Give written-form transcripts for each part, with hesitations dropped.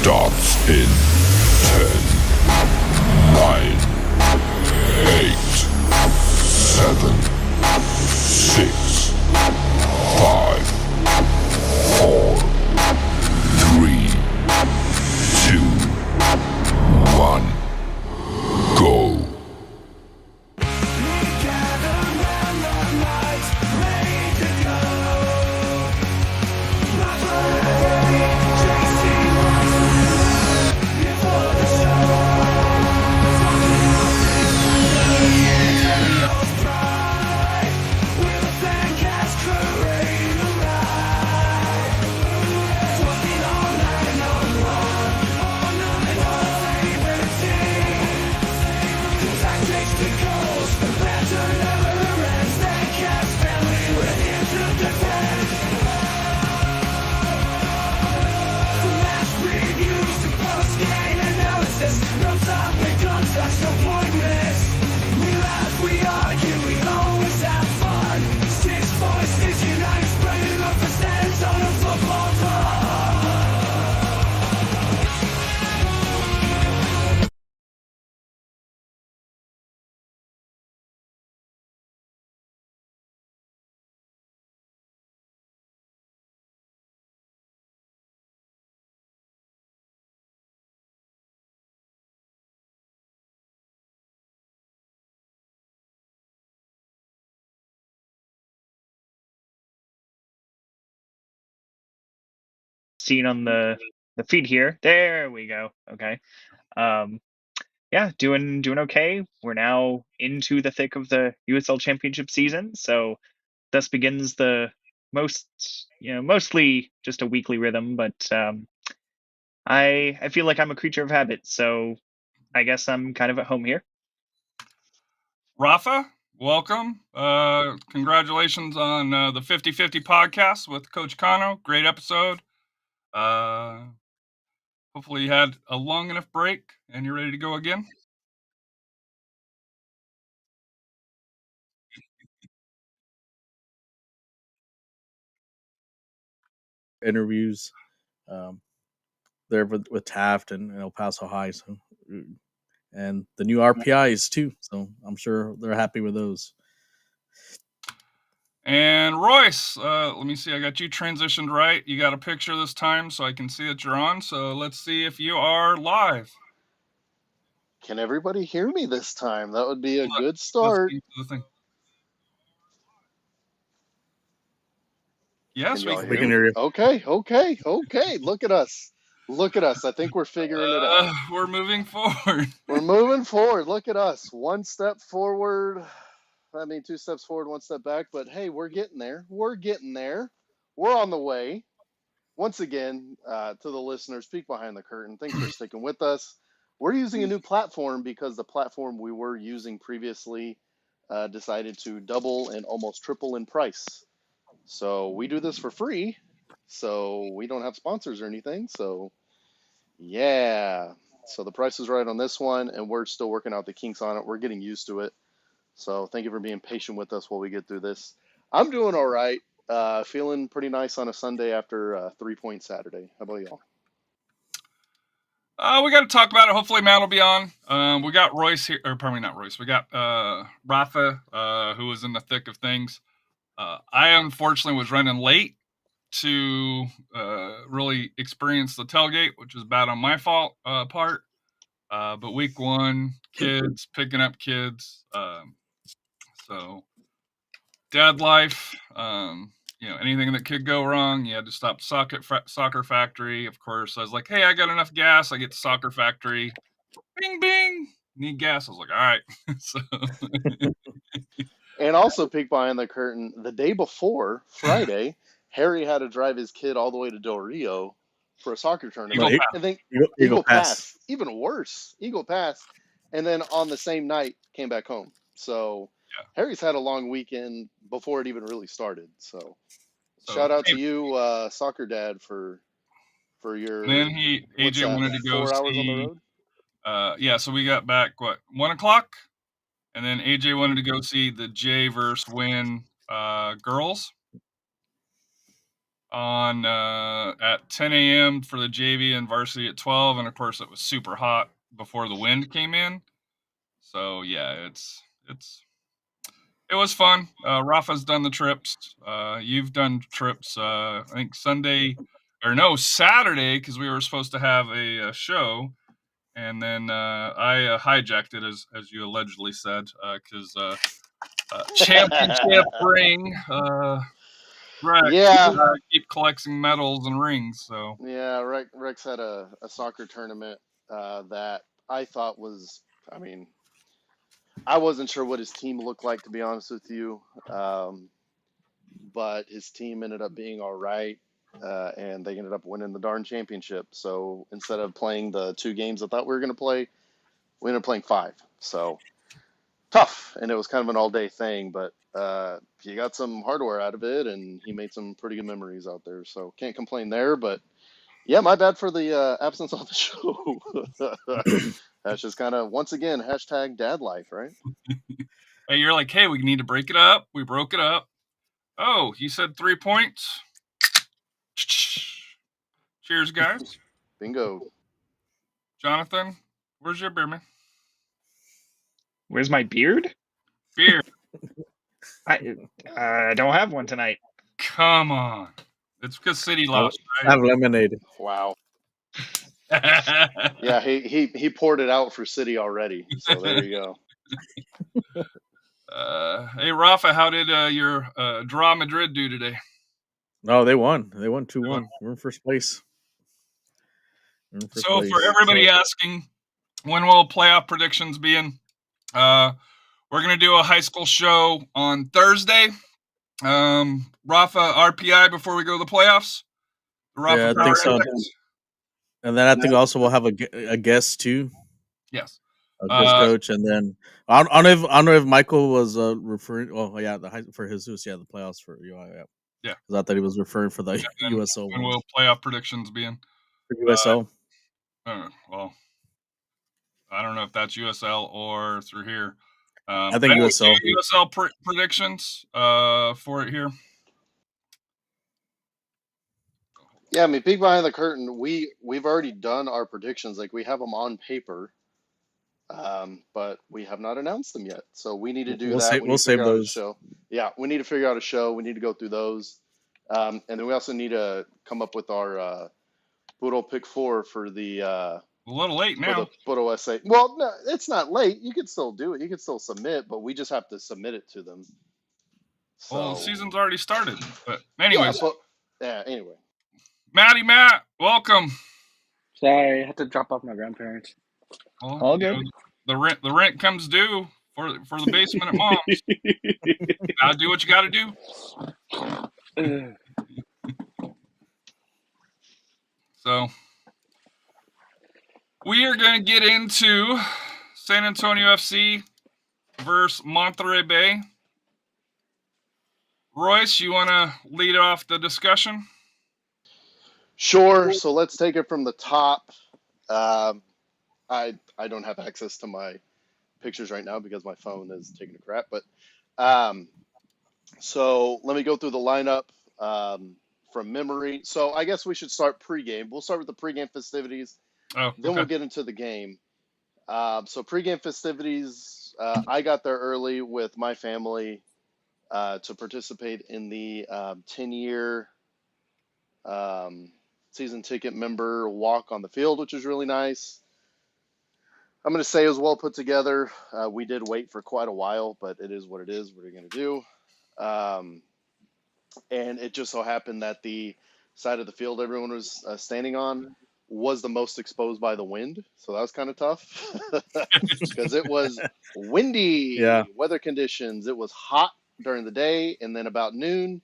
starts in 10, 9, 8, 7, 6, 5, 4, 3, 2, 1, go. Seen on the feed here. There we go. Okay. Yeah, doing okay. We're now into the thick of the USL Championship season, so thus begins the mostly just a weekly rhythm, but I feel like I'm a creature of habit, so I guess I'm kind of at home here. Rafa, welcome. Congratulations on the 50-50 podcast with Coach Kano. Great episode. Hopefully you had a long enough break and you're ready to go again. Interviews there with Taft and El Paso High, so and the new RPIs too. So I'm sure they're happy with those. And Royce, let me see. I got you transitioned right. You got a picture this time, so I can see that you're on. So let's see if you are live. Can everybody hear me this time? That would be a good start. Yes, we can hear you. Okay. Look at us. I think we're figuring it out. We're moving forward. Look at us. One step forward. I mean, 2 steps forward, 1 step back. But hey, we're getting there. We're on the way. Once again, to the listeners, peek behind the curtain. Thanks for sticking with us. We're using a new platform because the platform we were using previously decided to double and almost triple in price. So we do this for free. So we don't have sponsors or anything. So yeah. So the price is right on this one, and we're still working out the kinks on it. We're getting used to it. So thank you for being patient with us while we get through this. I'm doing all right. Feeling pretty nice on a Sunday after a 3-point Saturday. How about y'all? We got to talk about it. Hopefully Matt will be on. We got Royce here, or probably not Royce. We got Rafa, who was in the thick of things. I unfortunately was running late to really experience the tailgate, which was bad on my part. But week one, kids, picking up kids. So dad life, anything that could go wrong, you had to stop Soccer Factory. Of course, I was like, hey, I got enough gas. I get to Soccer Factory. Bing, bing. Need gas. I was like, all right. So. And also, peek behind the curtain, the day before, Friday, Harry had to drive his kid all the way to Del Rio for a soccer tournament. Eagle Pass. Even worse, Eagle Pass. And then on the same night, came back home. So Harry's had a long weekend before it even really started. So shout out to you, soccer dad, for your. And then AJ wanted to go 4 hours on the road. So we got back 1 o'clock, and then AJ wanted to go see the J versus Win girls. on at 10 a.m. for the JV and varsity at 12, and of course it was super hot before the wind came in. So yeah, it was fun. Rafa's done the trips. You've done trips. I think Saturday, because we were supposed to have a show, and then I hijacked it as you allegedly said, because championship ring. Right. Yeah. Keep collecting medals and rings. So Yeah, Rex had a soccer tournament that I thought was, I mean, I wasn't sure what his team looked like, to be honest with you. But his team ended up being all right, and they ended up winning the darn championship. So instead of playing the 2 games I thought we were going to play, we ended up playing 5. So tough, and it was kind of an all-day thing, but he got some hardware out of it, and he made some pretty good memories out there. So can't complain there, but yeah, my bad for the absence on the show. That's just kind of, once again, hashtag dad life, right? hey, you're like, hey, we need to break it up. We broke it up. Oh, you said 3 points. Cheers, guys. Bingo. Jonathan, where's your beer, man? Where's my beard? Beer. I don't have one tonight. Come on. It's because City lost, I have lemonade. Wow. right? Yeah, he poured it out for City already. So there you go. Hey, Rafa, how did your draw Madrid do today? No, they won. They won 2-1. We're in first place. So for everybody asking, when will playoff predictions be in? We're going to do a high school show on Thursday. Rafa, RPI before we go to the playoffs? Yeah, I think so. And then I think also we'll have a guest too. Yes. A guest coach, and then I don't know if Michael was referring. Oh yeah, for Jesus, yeah, the playoffs for UI. Yeah. Because I thought he was referring for the USO. When will playoff predictions be in? For USO. Well, I don't know if that's USL or through here. I think USL. USL predictions for it here. Yeah, I mean, peek behind the curtain. We've already done our predictions. Like, we have them on paper, but we have not announced them yet. So we need to do that. We'll save those. Show. Yeah, we need to figure out a show. We need to go through those, and then we also need to come up with our Puro pick 4 for the. A little late now. For the Puro essay. Well, no, it's not late. You can still do it. You can still submit, but we just have to submit it to them. So, well, the season's already started. But anyways. Yeah, anyway. Matt, welcome. Sorry, I had to drop off my grandparents. Well, all good. The rent comes due for the basement at mom's. Gotta do what you gotta do. So we are going to get into SanAntonio FC versus Monterey Bay. Royce, you want to lead off the discussion? Sure. So let's take it from the top. I don't have access to my pictures right now because my phone is taking a crap. But so let me go through the lineup from memory. So I guess we should start pregame. We'll start with the pregame festivities. Oh, then we'll get into the game. So pregame festivities, I got there early with my family to participate in the 10-year season ticket member walk on the field, which was really nice. I'm going to say it was well put together. We did wait for quite a while, but it is what it is. What are you going to do? And it just so happened that the side of the field everyone was standing on was the most exposed by the wind. So that was kind of tough because it was windy weather conditions. It was hot during the day, and then about noon,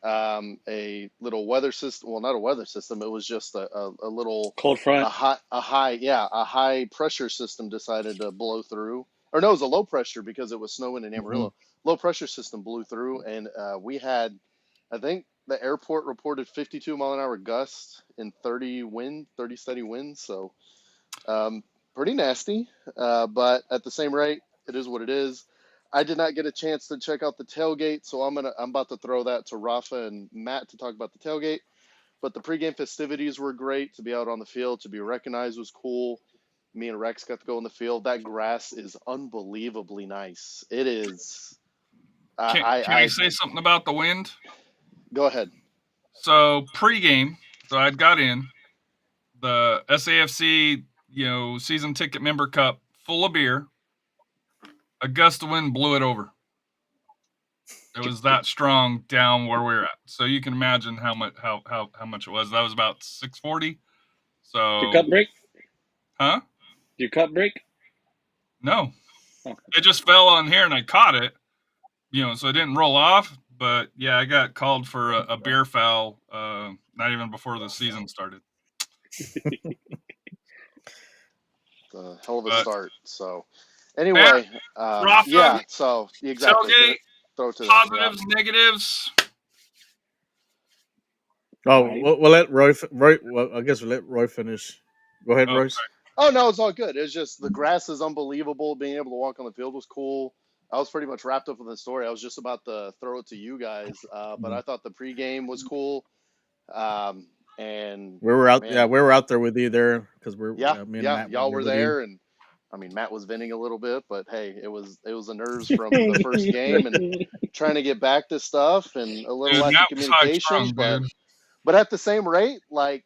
a little weather system. Well, not a weather system. It was just a little cold front. A high pressure system decided to blow through. Or no, it was a low pressure because it was snowing in Amarillo. Mm-hmm. Low pressure system blew through, and we had, I think the airport reported 52 mile an hour gusts and 30 steady winds. So pretty nasty. But at the same rate, it is what it is. I did not get a chance to check out the tailgate, so I'm about to throw that to Rafa and Matt to talk about the tailgate. But the pregame festivities were great. To be out on the field, to be recognized was cool. Me and Rex got to go in the field. That grass is unbelievably nice. It is. Can I say something about the wind? Go ahead. So pregame, so I'd got in the SAFC, season ticket member cup full of beer. A gust of wind blew it over. It was that strong down where we're at. So you can imagine how much it was. That was about 640. So Your cup break? Huh? Your cup break? No. Oh. It just fell on here and I caught it. So it didn't roll off. But yeah, I got called for a beer foul not even before the season started. A hell of a start. So anyway, Rafa, yeah, so exactly. Tailgate, throw it to positives, negatives. Oh, we'll let Roy. Well, I guess we'll let Roy finish. Go ahead, Royce. Sorry. Oh no, it's all good. It's just the grass is unbelievable. Being able to walk on the field was cool. I was pretty much wrapped up in the story. I was just about to throw it to you guys, but I thought the pregame was cool. And we were out. man, Yeah, we were out there with you there because me and Matt y'all were there, and I mean Matt was venting a little bit, but hey, it was the nerves from the first game and trying to get back to stuff and a little lack of communication. But at the same rate, like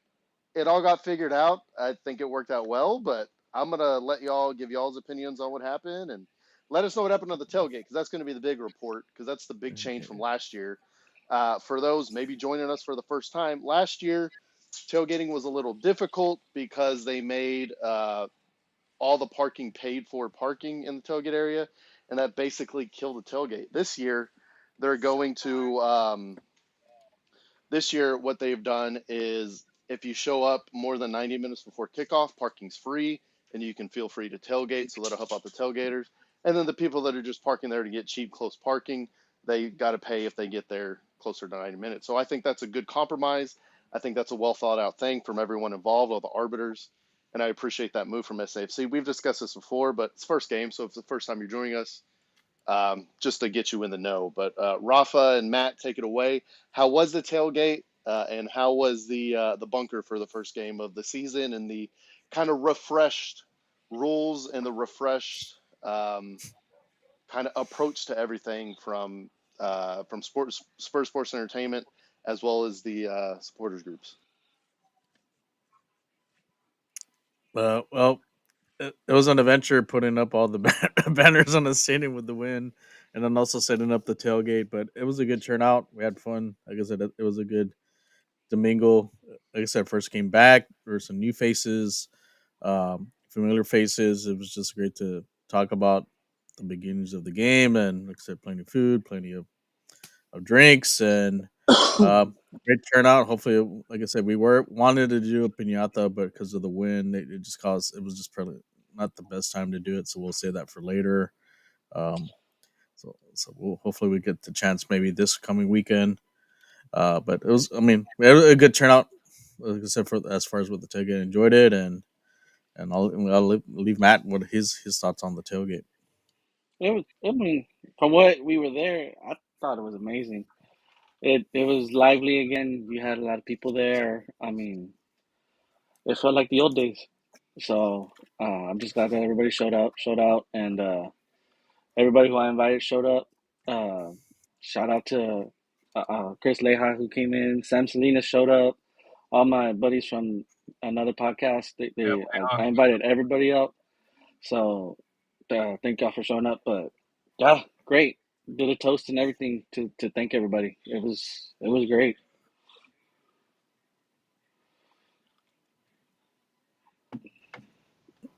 it all got figured out. I think it worked out well, but I'm gonna let y'all give y'all's opinions on what happened and let us know what happened on the tailgate because that's going to be the big report because that's the big change from last year. For those maybe joining us for the first time, last year tailgating was a little difficult because they made all the parking paid for parking in the tailgate area, and that basically killed the tailgate. This year, they're going to. This year, what they've done is if you show up more than 90 minutes before kickoff, parking's free, and you can feel free to tailgate, so that'll help out the tailgaters. And then the people that are just parking there to get cheap, close parking, they got to pay if they get there closer to 90 minutes. So I think that's a good compromise. I think that's a well thought out thing from everyone involved, all the arbiters, and I appreciate that move from SAFC. We've discussed this before, but it's first game, so if it's the first time you're joining us, just to get you in the know. But Rafa and Matt, take it away. How was the tailgate, and how was the bunker for the first game of the season, and the kind of refreshed rules and the refreshed kind of approach to everything from Spurs Sports Entertainment as well as the supporters groups? Well, it was an adventure putting up all the banners on the stadium with the win, and then also setting up the tailgate. But it was a good turnout. We had fun. Like I said, it was a good Domingo. Like I said, first came back. There were some new faces, familiar faces. It was just great to talk about the beginnings of the game, and like I said, plenty of food, plenty of drinks, and great turnout. Hopefully, like I said, we wanted to do a piñata, but because of the wind, it just caused. It was just probably not the best time to do it, so we'll save that for later. So hopefully we get the chance maybe this coming weekend. But it was, I mean, we had a good turnout. Like I said, as far as with the tailgate, enjoyed it, and I'll leave Matt with his thoughts on the tailgate. I mean, from what we were there, I thought it was amazing. It was lively again. You had a lot of people there. I mean, it felt like the old days. So I'm just glad that everybody showed out, and everybody who I invited showed up. Shout out to Chris Leja who came in. Sam Salinas showed up. All my buddies from another podcast. I invited everybody up. So thank y'all for showing up. But yeah, great. Did a toast and everything to thank everybody. It was great.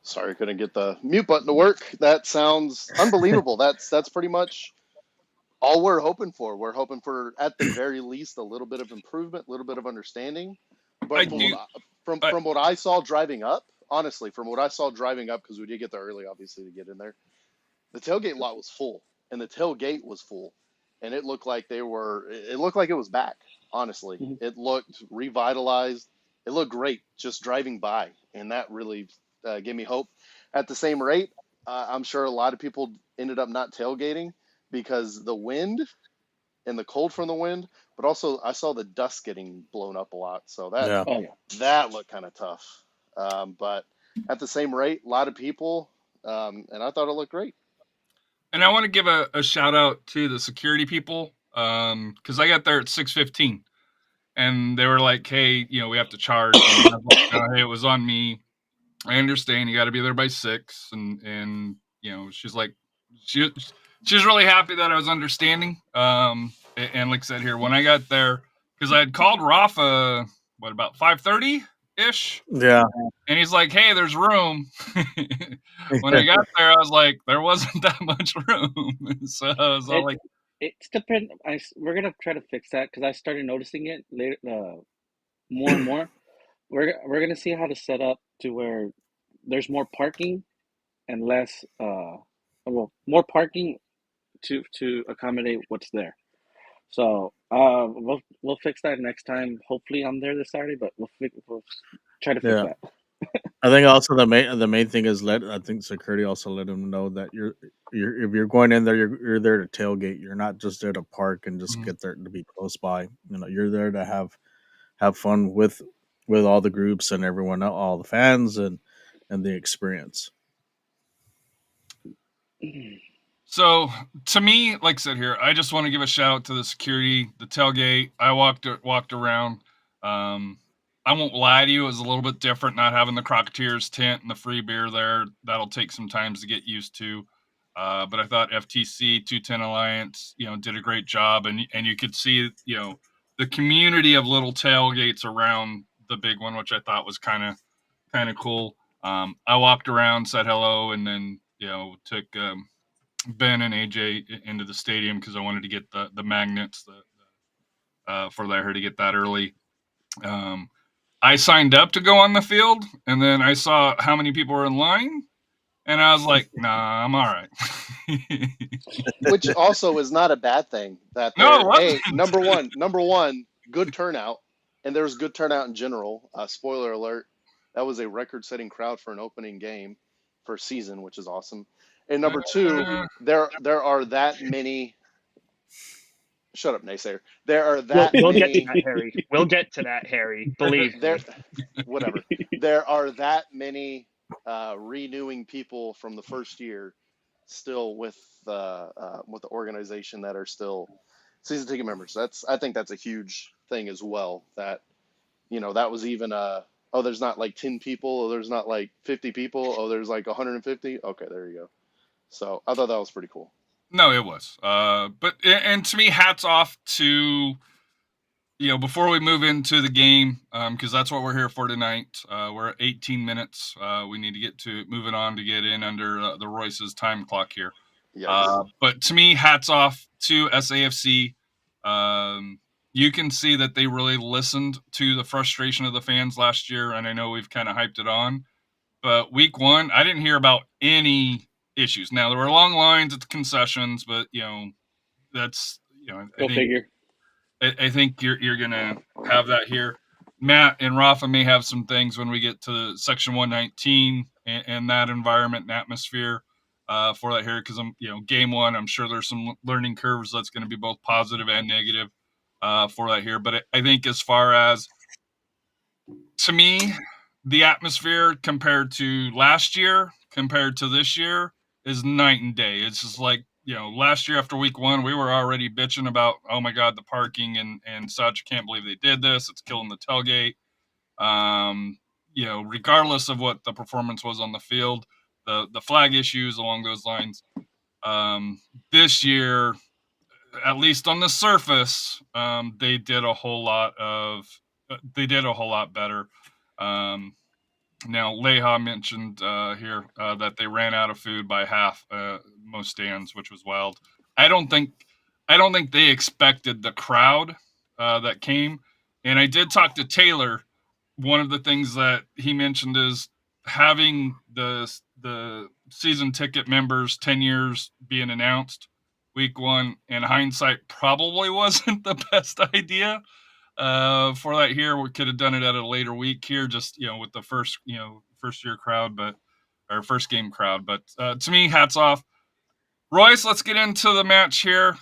Sorry, couldn't get the mute button to work. That sounds unbelievable. That's pretty much all we're hoping for. We're hoping for, at the very least, a little bit of improvement, a little bit of understanding. But from what I saw driving up, honestly, because we did get there early, obviously, to get in there, the tailgate lot was full, and the tailgate was full, and it looked like it was back. Honestly, It looked revitalized. It looked great just driving by, and that really gave me hope. At the same rate, I'm sure a lot of people ended up not tailgating because the wind and the cold from the wind, but also I saw the dust getting blown up a lot. So Yeah. Oh yeah. that looked kind of tough. But at the same rate, a lot of people, and I thought it looked great. And I want to give a shout out to the security people because I got there at 6:15, and they were like, "Hey, we have to charge." And I was like, "Hey, it was on me. I understand. You got to be there by 6." And she's like, she was really happy that I was understanding. And like I said here, when I got there, because I had called Rafa, about 5:30 ish. Yeah. And he's like, "Hey, there's room." When I got there, I was like, there wasn't that much room. So I was all like, It's depend. We're gonna try to fix that because I started noticing it later, more and more. We're gonna see how to set up to where there's more parking and less. More parking to accommodate what's there. So we'll fix that next time. Hopefully, I'm there this Saturday, but we'll try to fix Yeah. that. I think also the main thing is I think security also let them know that you're if you're going in there, you're there to tailgate. You're not just there to park and just get there to be close by. You're there to have fun with all the groups and everyone, all the fans and the experience. So to me, like I said here, I just want to give a shout out to the security, the tailgate. I walked around. I won't lie to you, it was a little bit different not having the Crocketeers tent and the free beer there. That'll take some time to get used to. But I thought FTC 210 Alliance, did a great job, and you could see, the community of little tailgates around the big one, which I thought was kind of cool. I walked around, said hello, and then took Ben and AJ into the stadium because I wanted to get the magnets for there to get that early. I signed up to go on the field, and then I saw how many people were in line, and I was like, "Nah, I'm all right." Which also is not a bad thing. That No, it hey, wasn't. number one, good turnout, and there was good turnout in general. Spoiler alert, that was a record-setting crowd for an opening game for a season, which is awesome. And number two, there are that many. Shut up, naysayer. There are that We'll get to many. that, Harry. We'll get to that, Harry. Believe There, me. whatever. There are that many renewing people from the first year still with the organization that are still season ticket members. I think that's a huge thing as well. That that was even there's not like 10 people, or there's not like 50 people, there's like 150. Okay, there you go. So I thought that was pretty cool. No, it was. But and to me, hats off to before we move into the game, because that's what we're here for tonight. We're at 18 minutes. We need to get to moving on to get in under the Royce's time clock here. But to me, hats off to SAFC. You can see that they really listened to the frustration of the fans last year, and I know we've kind of hyped it on. But week one, I didn't hear about any issues. Now, there were long lines at the concessions, but, that's, Figure. I think you're going to have that here. Matt and Rafa may have some things when we get to Section 119 and that environment and atmosphere for that here, because game one, I'm sure there's some learning curves that's going to be both positive and negative for that here. But I think as far as, to me, the atmosphere compared to last year, compared to this year, is night and day. It's just like, last year after week one, we were already bitching about, oh my God, the parking and such. Can't believe they did this. It's killing the tailgate. Regardless of what the performance was on the field, the flag issues along those lines. This year, at least on the surface, they did a whole lot better. Now, Leha mentioned here that they ran out of food by half most stands, which was wild. I don't think they expected the crowd that came. And I did talk to Taylor. One of the things that he mentioned is having the season ticket members 10 years being announced week one. In hindsight, probably wasn't the best idea. For that here, we could have done it at a later week here, just with the first year crowd. But or first game crowd. But to me, hats off. Royce, let's get into the match here.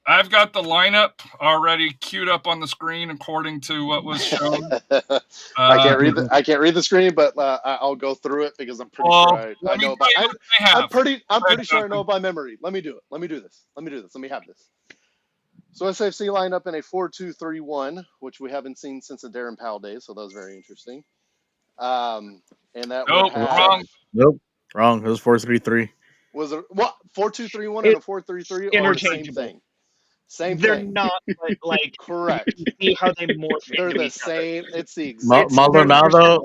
I've got the lineup already queued up on the screen according to what was shown. I can't read the screen, but I'll go through it because I'm pretty sure I know about. I'm pretty sure I know by memory. Let me do it. Let me do this. Let me have this. So SAFC lined up in a 4-2-3-1, which we haven't seen since the Darren Powell days, so that was very interesting. And that wrong. Nope, wrong. It was 4-3-3. Was it what 4-2-3-1 and a 4-3-3 are the same thing? Same They're thing. not, but like correct. You can see how they morph. They're the each same. Other. It's the exact. Maldonado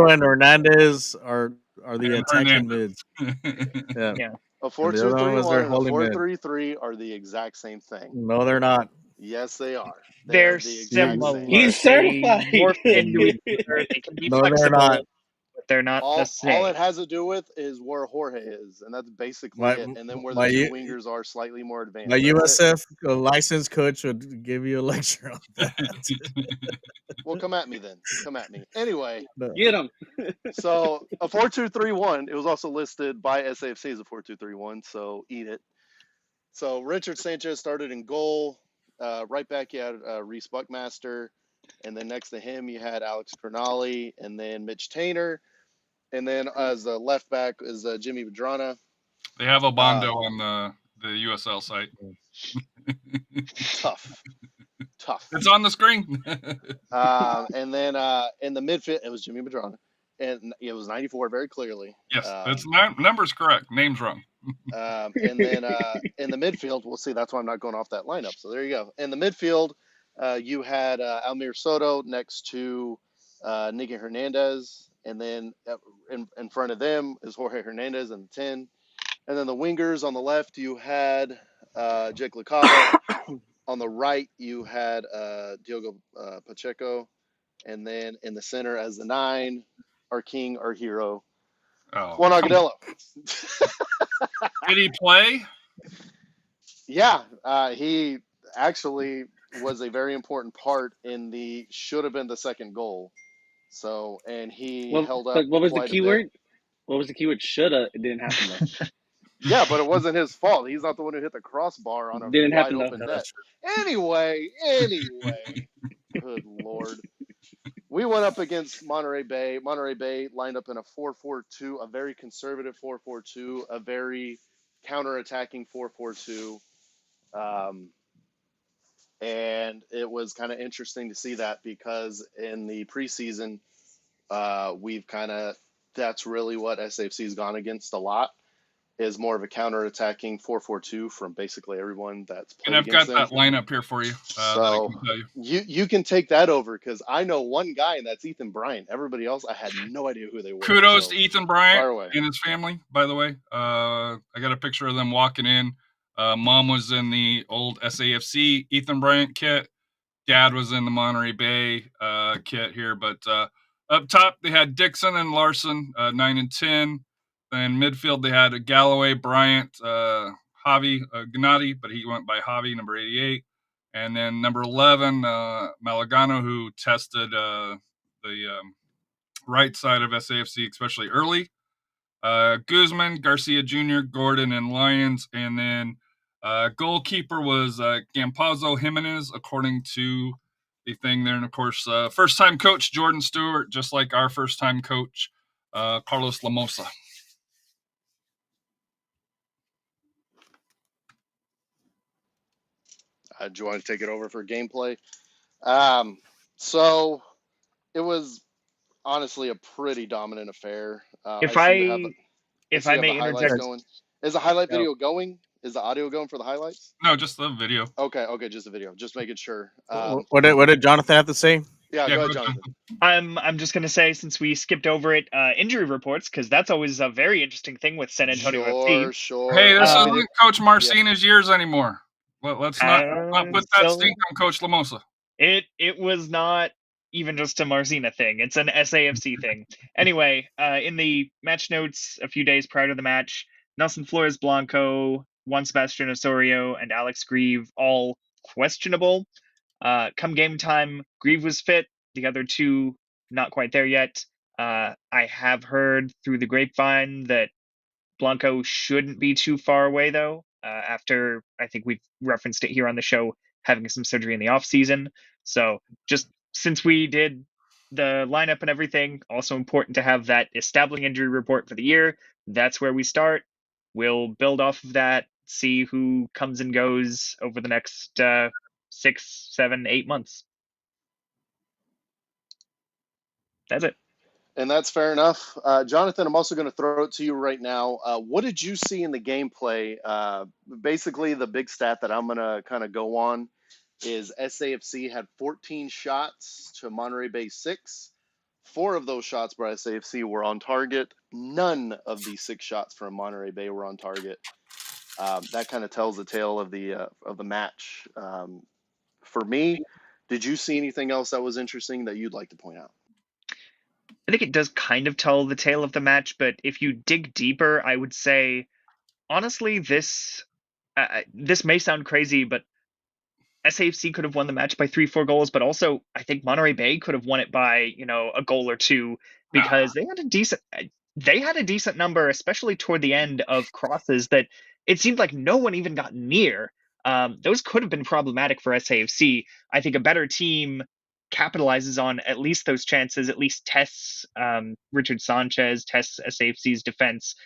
and Hernandez are the attacking mids. Yeah. A 4-2-3-1 and a 4-3-3 are the exact same thing. No, they're not. Yes, they are. They're the exact similar. same. He's certified. They morph into each other. They can be flexible. They're not. But they're not the same. All it has to do with is where Jorge is, and that's basically it. And then where the two wingers are slightly more advanced. My USSF licensed coach would give you a lecture on that. Well, come at me then. Come at me. Anyway. Get him. So a 4-2-3-1. It was also listed by SAFC as a 4-2-3-1, so eat it. So Richard Sanchez started in goal. Right back, you had Reese Buckmaster. And then next to him, you had Alex Cronali and then Mitch Tainer. And then as a left back is Jimmy Vedrana. They have Obando on the USL site. Tough. It's on the screen. And then in the midfield, it was Jimmy Vedrana. And it was 94 very clearly. Yes, that's numbers correct. Name's wrong. And then in the midfield, we'll see. That's why I'm not going off that lineup. So there you go. In the midfield, you had Almir Soto next to Nicky Hernandez. And then in front of them is Jorge Hernandez in the 10. And then the wingers on the left, you had Jake Licata. On the right, you had Diogo Pacheco. And then in the center as the 9, our king, our hero, Juan Agudelo. Did he play? Yeah, he actually was a very important part in the should have been the second goal. So, and he held up. But what was the keyword? What was the keyword? Shoulda. It didn't happen though. Yeah, but it wasn't his fault. He's not the one who hit the crossbar on a wide open net. Anyway, good Lord. We went up against Monterey Bay. Monterey Bay lined up in a 4-4-2, a very conservative 4-4-2, a very counterattacking 4-4-2. And it was kind of interesting to see that because in the preseason, that's really what SAFC's gone against a lot, is more of a counterattacking 4-4-2 from basically everyone that's played. And I've got that lineup here for you. So you can take that over because I know one guy, and that's Ethan Bryant. Everybody else, I had no idea who they were. Kudos to Ethan Bryant and his family, by the way. I got a picture of them walking in. Mom was in the old SAFC Ethan Bryant kit. Dad was in the Monterey Bay kit here. But up top, they had Dixon and Larson, 9 and 10. Then midfield, they had Galloway, Bryant, Javi, Gennady, but he went by Javi, number 88. And then number 11, Malagano, who tested the right side of SAFC, especially early. Guzman, Garcia Jr., Gordon, and Lyons. And then goalkeeper was Gampazzo Jimenez, according to the thing there. And, of course, first-time coach Jordan Stewart, just like our first-time coach, Carlos Lamosa. Do you want to take it over for gameplay? So it was honestly a pretty dominant affair. If I may interject, is the highlight video going? Is the audio going for the highlights? No, just the video. Okay, just the video. Just making sure. What did Jonathan have to say? Yeah, go ahead, Jonathan. I'm just going to say, since we skipped over it, injury reports, because that's always a very interesting thing with SanAntonio FC. Sure. Hey, this isn't Coach Marcina's years anymore. Let's not put that stink on Coach Lamosa. It was not even just a Marcina thing. It's an SAFC thing. Anyway, in the match notes a few days prior to the match, Nelson Flores Blanco, Juan Sebastian Osorio, and Alex Grieve all questionable. Come game time, Grieve was fit. The other two not quite there yet. I have heard through the grapevine that Blanco shouldn't be too far away, though, after I think we've referenced it here on the show, having some surgery in the off season. So just since we did the lineup and everything, also important to have that establishing injury report for the year. That's where we start. We'll build off of that, see who comes and goes over the next 6, 7, 8 months. That's it. And that's fair enough. Jonathan, I'm also going to throw it to you right now. What did you see in the gameplay? Basically, the big stat that I'm going to kind of go on is SAFC had 14 shots to Monterey Bay 6. 4 of those shots by SAFC were on target. None of these 6 shots from Monterey Bay were on target. That kind of tells the tale of the match. For me, did you see anything else that was interesting that you'd like to point out? I think it does kind of tell the tale of the match, but if you dig deeper, I would say, honestly, this may sound crazy, but SAFC could have won the match by 3-4 goals, but also I think Monterey Bay could have won it by, a goal or two, because they had a decent number, especially toward the end, of crosses that it seemed like no one even got near. Those could have been problematic for SAFC. I think a better team capitalizes on at least those chances, at least tests Richard Sanchez, tests SAFC's defense.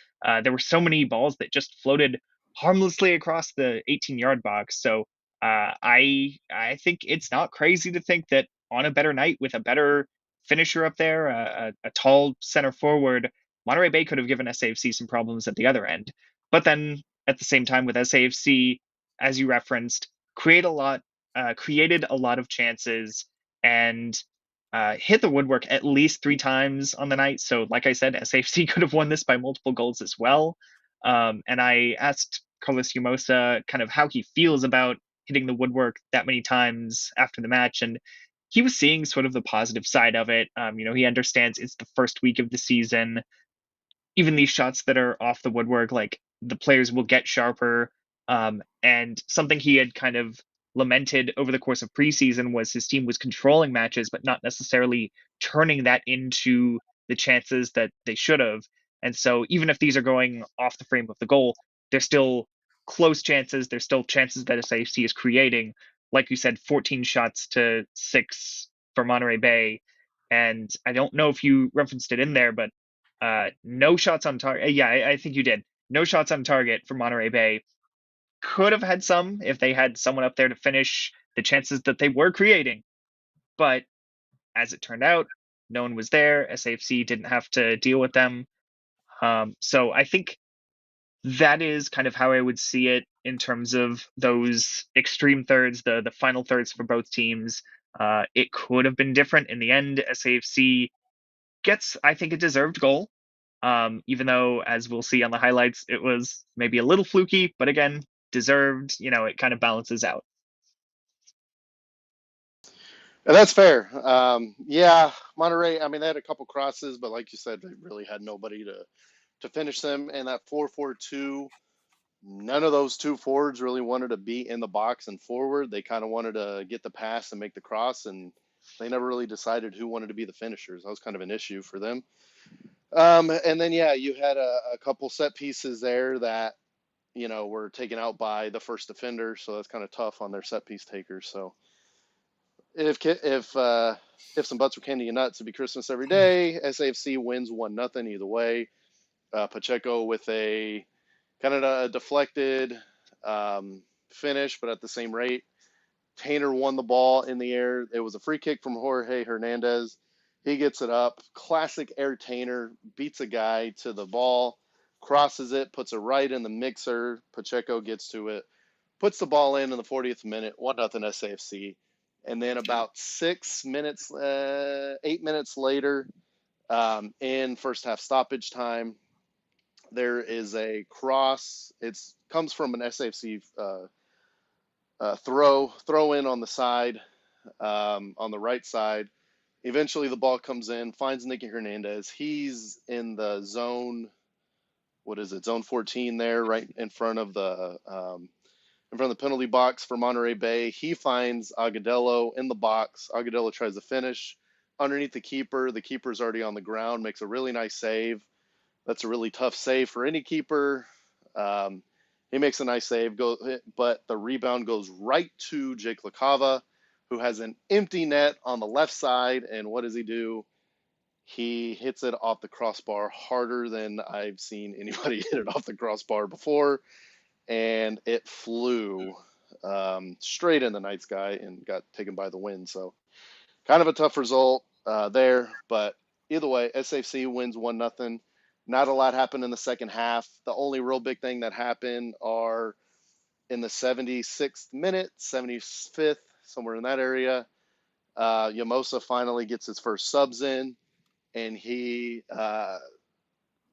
There were so many balls that just floated harmlessly across the 18-yard box. So I think it's not crazy to think that on a better night with a better finisher up there, a tall center forward, Monterey Bay could have given SAFC some problems at the other end. But then at the same time with SAFC, as you referenced, created a lot of chances and hit the woodwork at least 3 times on the night. So like I said, SAFC could have won this by multiple goals as well. And I asked Carlos Humosa kind of how he feels about hitting the woodwork that many times after the match, and he was seeing sort of the positive side of it. He understands it's the first week of the season. Even these shots that are off the woodwork, like, the players will get sharper. And something he had kind of lamented over the course of preseason was his team was controlling matches, but not necessarily turning that into the chances that they should have. And so even if these are going off the frame of the goal, they're still close chances. They're still chances that SAFC is creating. Like you said, 14 shots to 6 for Monterey Bay. And I don't know if you referenced it in there, but no shots on target. Yeah, I think you did. No shots on target for Monterey Bay. Could have had some if they had someone up there to finish the chances that they were creating. But as it turned out, no one was there. SAFC didn't have to deal with them. So I think that is kind of how I would see it in terms of those extreme thirds, the final thirds for both teams. It could have been different in the end. SAFC gets, I think, a deserved goal. Even though, as we'll see on the highlights, it was maybe a little fluky, but again, deserved. It kind of balances out. And that's fair. Yeah, Monterey, I mean, they had a couple crosses, but like you said, they really had nobody to finish them. And that 4-4-2, none of those 2 forwards really wanted to be in the box and forward. They kind of wanted to get the pass and make the cross, and they never really decided who wanted to be the finishers. That was kind of an issue for them. And then, yeah, you had a couple set pieces there that, were taken out by the first defender. So that's kind of tough on their set piece takers. So if some butts were candy and nuts, it'd be Christmas every day. SAFC wins 1-0 either way. Pacheco with a kind of a deflected finish, but at the same rate. Tainer won the ball in the air. It was a free kick from Jorge Hernandez. He gets it up. Classic air Tainer. Beats a guy to the ball. Crosses it. Puts it right in the mixer. Pacheco gets to it. Puts the ball in the 40th minute. 1-0 SAFC. And then about 8 minutes later, in first half stoppage time, there is a cross. It comes from an SAFC throw in on the side, on the right side. Eventually the ball comes in, finds Nicky Hernandez. He's in the zone, zone 14 there, right in front of the penalty box for Monterey Bay. He finds Agudelo in the box. Agudelo tries to finish. underneath the keeper. The keeper's already on the ground, makes a really nice save. That's a really tough save for any keeper. He makes a nice save, but the rebound goes right to Jake LaCava, who has an empty net on the left side. And what does he do? He hits it off the crossbar harder than I've seen anybody hit it off the crossbar before. And it flew straight in the night sky and got taken by the wind. So kind of a tough result there. But either way, SAFC wins 1-0. Not a lot happened in the second half. The only real big thing that happened are in the 76th minute, 75th, somewhere in that area. Yamosa finally gets his first subs in, and he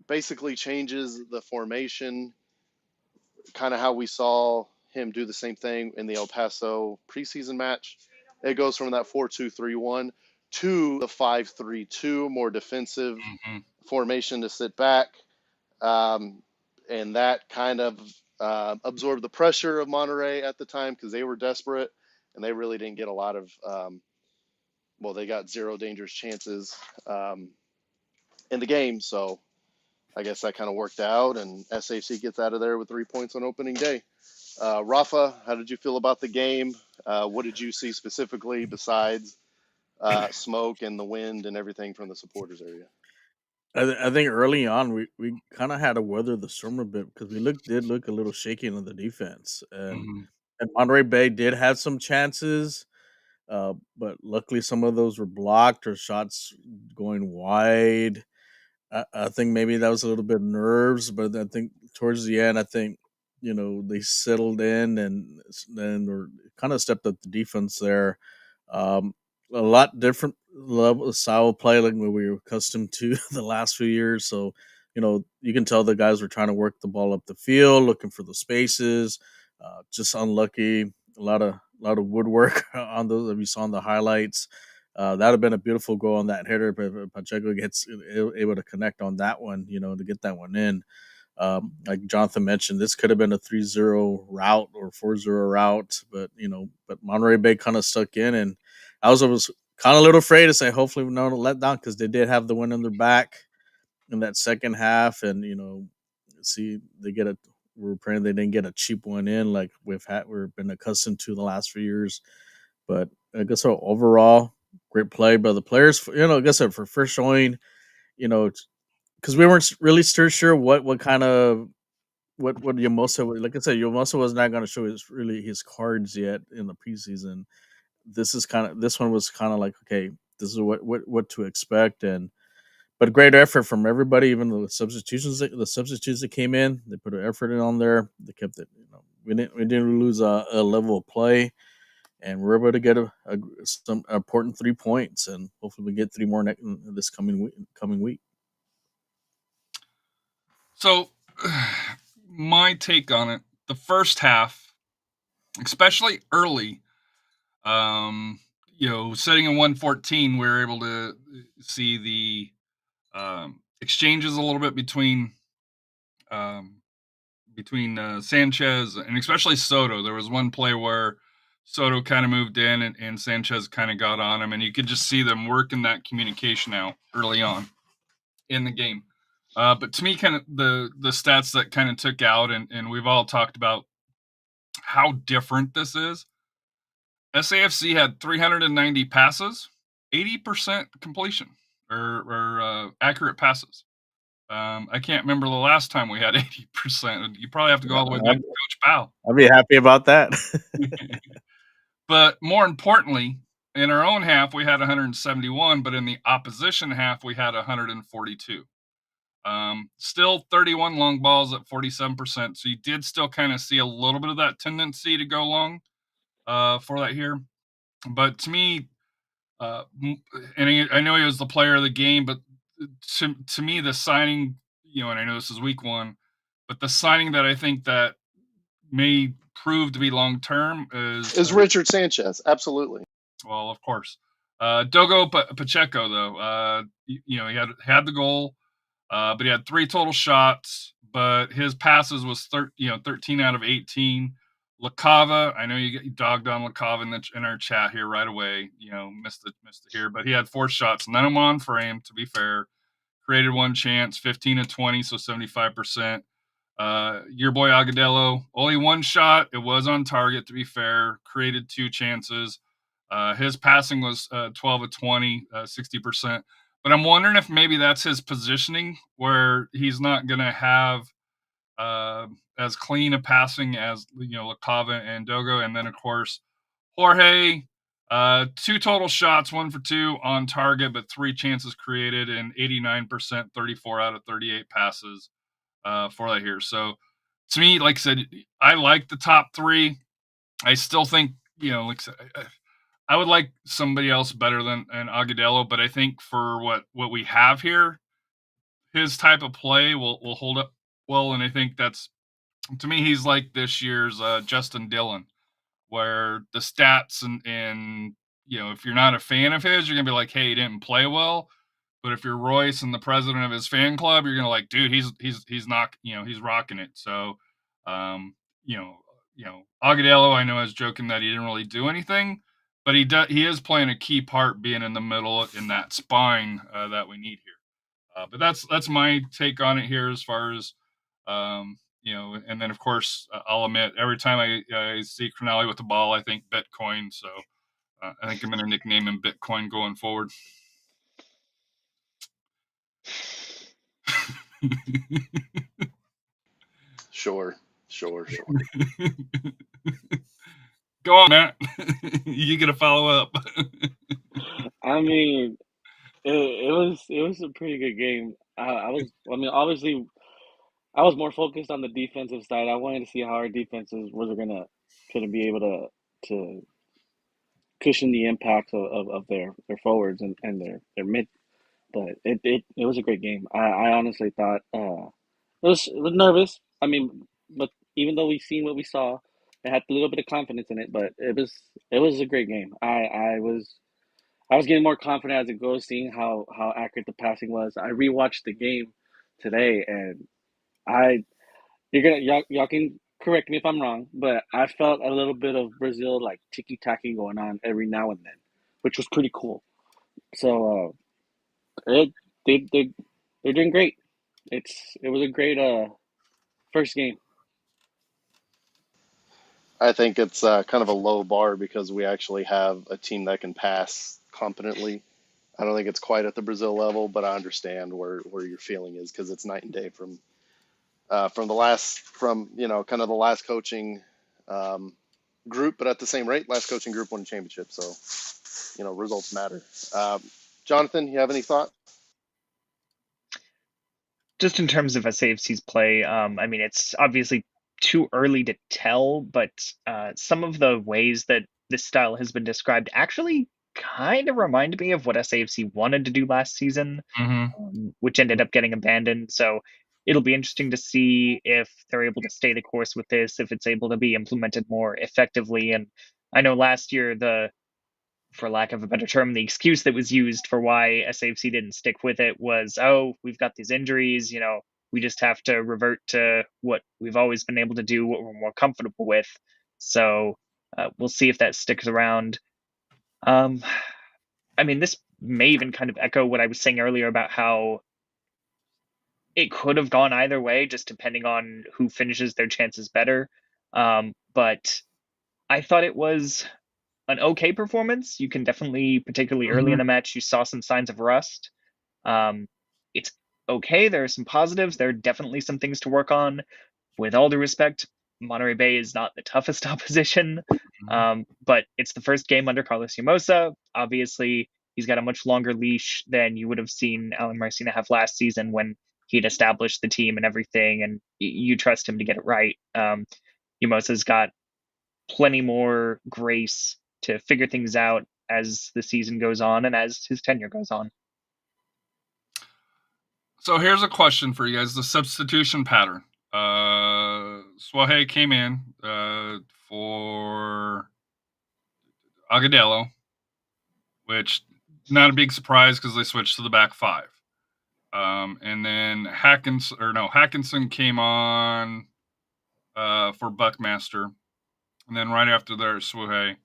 basically changes the formation, kind of how we saw him do the same thing in the El Paso preseason match. It goes from that 4-2-3-1 to the 5-3-2, more defensive formation to sit back. And that kind of absorbed the pressure of Monterey at the time because they were desperate and they really didn't get a lot of, they got 0 dangerous chances in the game. So I guess that kind of worked out, and SAFC gets out of there with 3 points on opening day. Rafa, how did you feel about the game? What did you see specifically besides smoke and the wind and everything from the supporters area? I think early on we kind of had to weather the storm a bit because we did look a little shaky in the defense, and Monterey Bay did have some chances, but luckily some of those were blocked or shots going wide. I think maybe that was a little bit of nerves, but I think towards the end, they settled in and then were kind of stepped up the defense there. A lot different level of style of play like we were accustomed to the last few years. So, you can tell the guys were trying to work the ball up the field, looking for the spaces. Just unlucky. A lot of woodwork on those that we saw in the highlights. That would have been a beautiful goal on that header, but Pacheco gets able to connect on that one, to get that one in. Like Jonathan mentioned, this could have been a 3-0 route or 4-0 route, but Monterey Bay kind of stuck in, and I was kind of a little afraid to say hopefully we don't let down because they did have the win in their back in that second half, and we're praying they didn't get a cheap one in like we've been accustomed to the last few years. But I guess overall, great play by the players. Like I said, for first showing, because we weren't really sure what kind of what Yamosa. Like I said, Yamosa was not going to show his cards yet in the preseason. This one was kind of like, okay, this is what to expect, but great effort from everybody. Even the substitutions that came in, they put an effort in on there. They kept it. We didn't lose a level of play. And we're able to get some important 3 points, and hopefully we get 3 more this coming week. So, my take on it: the first half, especially early, setting in 1-14, we were able to see the exchanges a little bit between Sanchez and especially Soto. There was one play where Soto kind of moved in and Sanchez kind of got on him, and you could just see them working that communication out early on in the game. But to me, kind of the stats that kind of took out, and we've all talked about how different this is. SAFC had 390 passes, 80% completion or accurate passes. I can't remember the last time we had 80%. You probably have to go all the way back to Coach Powell. I'll be happy about that. But more importantly, in our own half, we had 171, but in the opposition half, we had 142. Still 31 long balls at 47%. So you did still kind of see a little bit of that tendency to go long for that here. But to me, and I know he was the player of the game, but to me, the signing, and I know this is week 1, but the signing that I think that may prove to be long term is Richard Sanchez. Absolutely. Well, of course, Dogo Pacheco though, he had the goal, but he had 3 total shots, but his passes was 13 out of 18. LaCava, I know you dogged on LaCava in our chat here right away. Missed it here, but he had 4 shots, none of them on frame. To be fair, created 1 chance, 15 of 20, so 75%. Your boy Agudelo, only 1 shot. It was on target. To be fair, created 2 chances. His passing was 12 of 20, 60%. But I'm wondering if maybe that's his positioning, where he's not going to have as clean a passing as LaCava and Dogo, and then of course Jorge, 2 total shots, 1 for 2 on target, but 3 chances created and 89%, 34 out of 38 passes for that here. So to me, like I said, I like the top 3. I still think like I said, I would like somebody else better than Agudelo, but I think for what we have here, his type of play will hold up well, and I think that's, to me, he's like this year's Justin Dillon, where the stats and if you're not a fan of his, you're gonna be like, hey, he didn't play well. But if you're Royce and the president of his fan club, you're gonna like, dude, he's not, he's rocking it. So, Agudelo, I know, is joking that he didn't really do anything, but he is playing a key part, being in the middle in that spine that we need here. But that's my take on it here, as far as and then of course I'll admit, every time I see Cronulla with the ball, I think Bitcoin. So I think I'm going to nickname him Bitcoin going forward. Sure. Go on, Matt. You get a follow up. I mean, it was a pretty good game. Obviously, I was more focused on the defensive side. I wanted to see how our defenses was gonna be able to cushion the impact of their forwards and their mid. But it was a great game. I honestly thought it was nervous. I mean, but even though we seen what we saw, I had a little bit of confidence in it. But it was a great game. I was getting more confident as it goes, seeing how accurate the passing was. I rewatched the game today, and I y'all can correct me if I'm wrong, but I felt a little bit of Brazil like ticky tacky going on every now and then, which was pretty cool. So it they they're doing great. It was a great first game. I think it's kind of a low bar because we actually have a team that can pass competently. I don't think it's quite at the Brazil level, but I understand where your feeling is, because it's night and day from the last kind of the last coaching group, but at the same rate, last coaching group won a championship, so results matter. Jonathan, you have any thought? Just in terms of SAFC's play, I mean, it's obviously too early to tell, but some of the ways that this style has been described actually kind of remind me of what SAFC wanted to do last season, which ended up getting abandoned. So it'll be interesting to see if they're able to stay the course with this, if it's able to be implemented more effectively. And I know last year, for lack of a better term, the excuse that was used for why SAFC didn't stick with it was, oh, we've got these injuries, we just have to revert to what we've always been able to do, what we're more comfortable with. So we'll see if that sticks around. I mean, this may even kind of echo what I was saying earlier about how it could have gone either way, just depending on who finishes their chances better. But I thought it was an okay performance. You can definitely, particularly early in the match, you saw some signs of rust. It's okay. There are some positives. There are definitely some things to work on. With all due respect, Monterey Bay is not the toughest opposition, but it's the first game under Carlos Llamosa. Obviously, he's got a much longer leash than you would have seen Alan Marcina have last season, when he'd established the team and everything, and you trust him to get it right. Llamosa's got plenty more grace to figure things out as the season goes on and as his tenure goes on. So here's a question for you guys: the substitution pattern. Suaje came in for Agudelo, which not a big surprise because they switched to the back 5. And then Hackinson came on for Buckmaster. And then right after there, Suhei.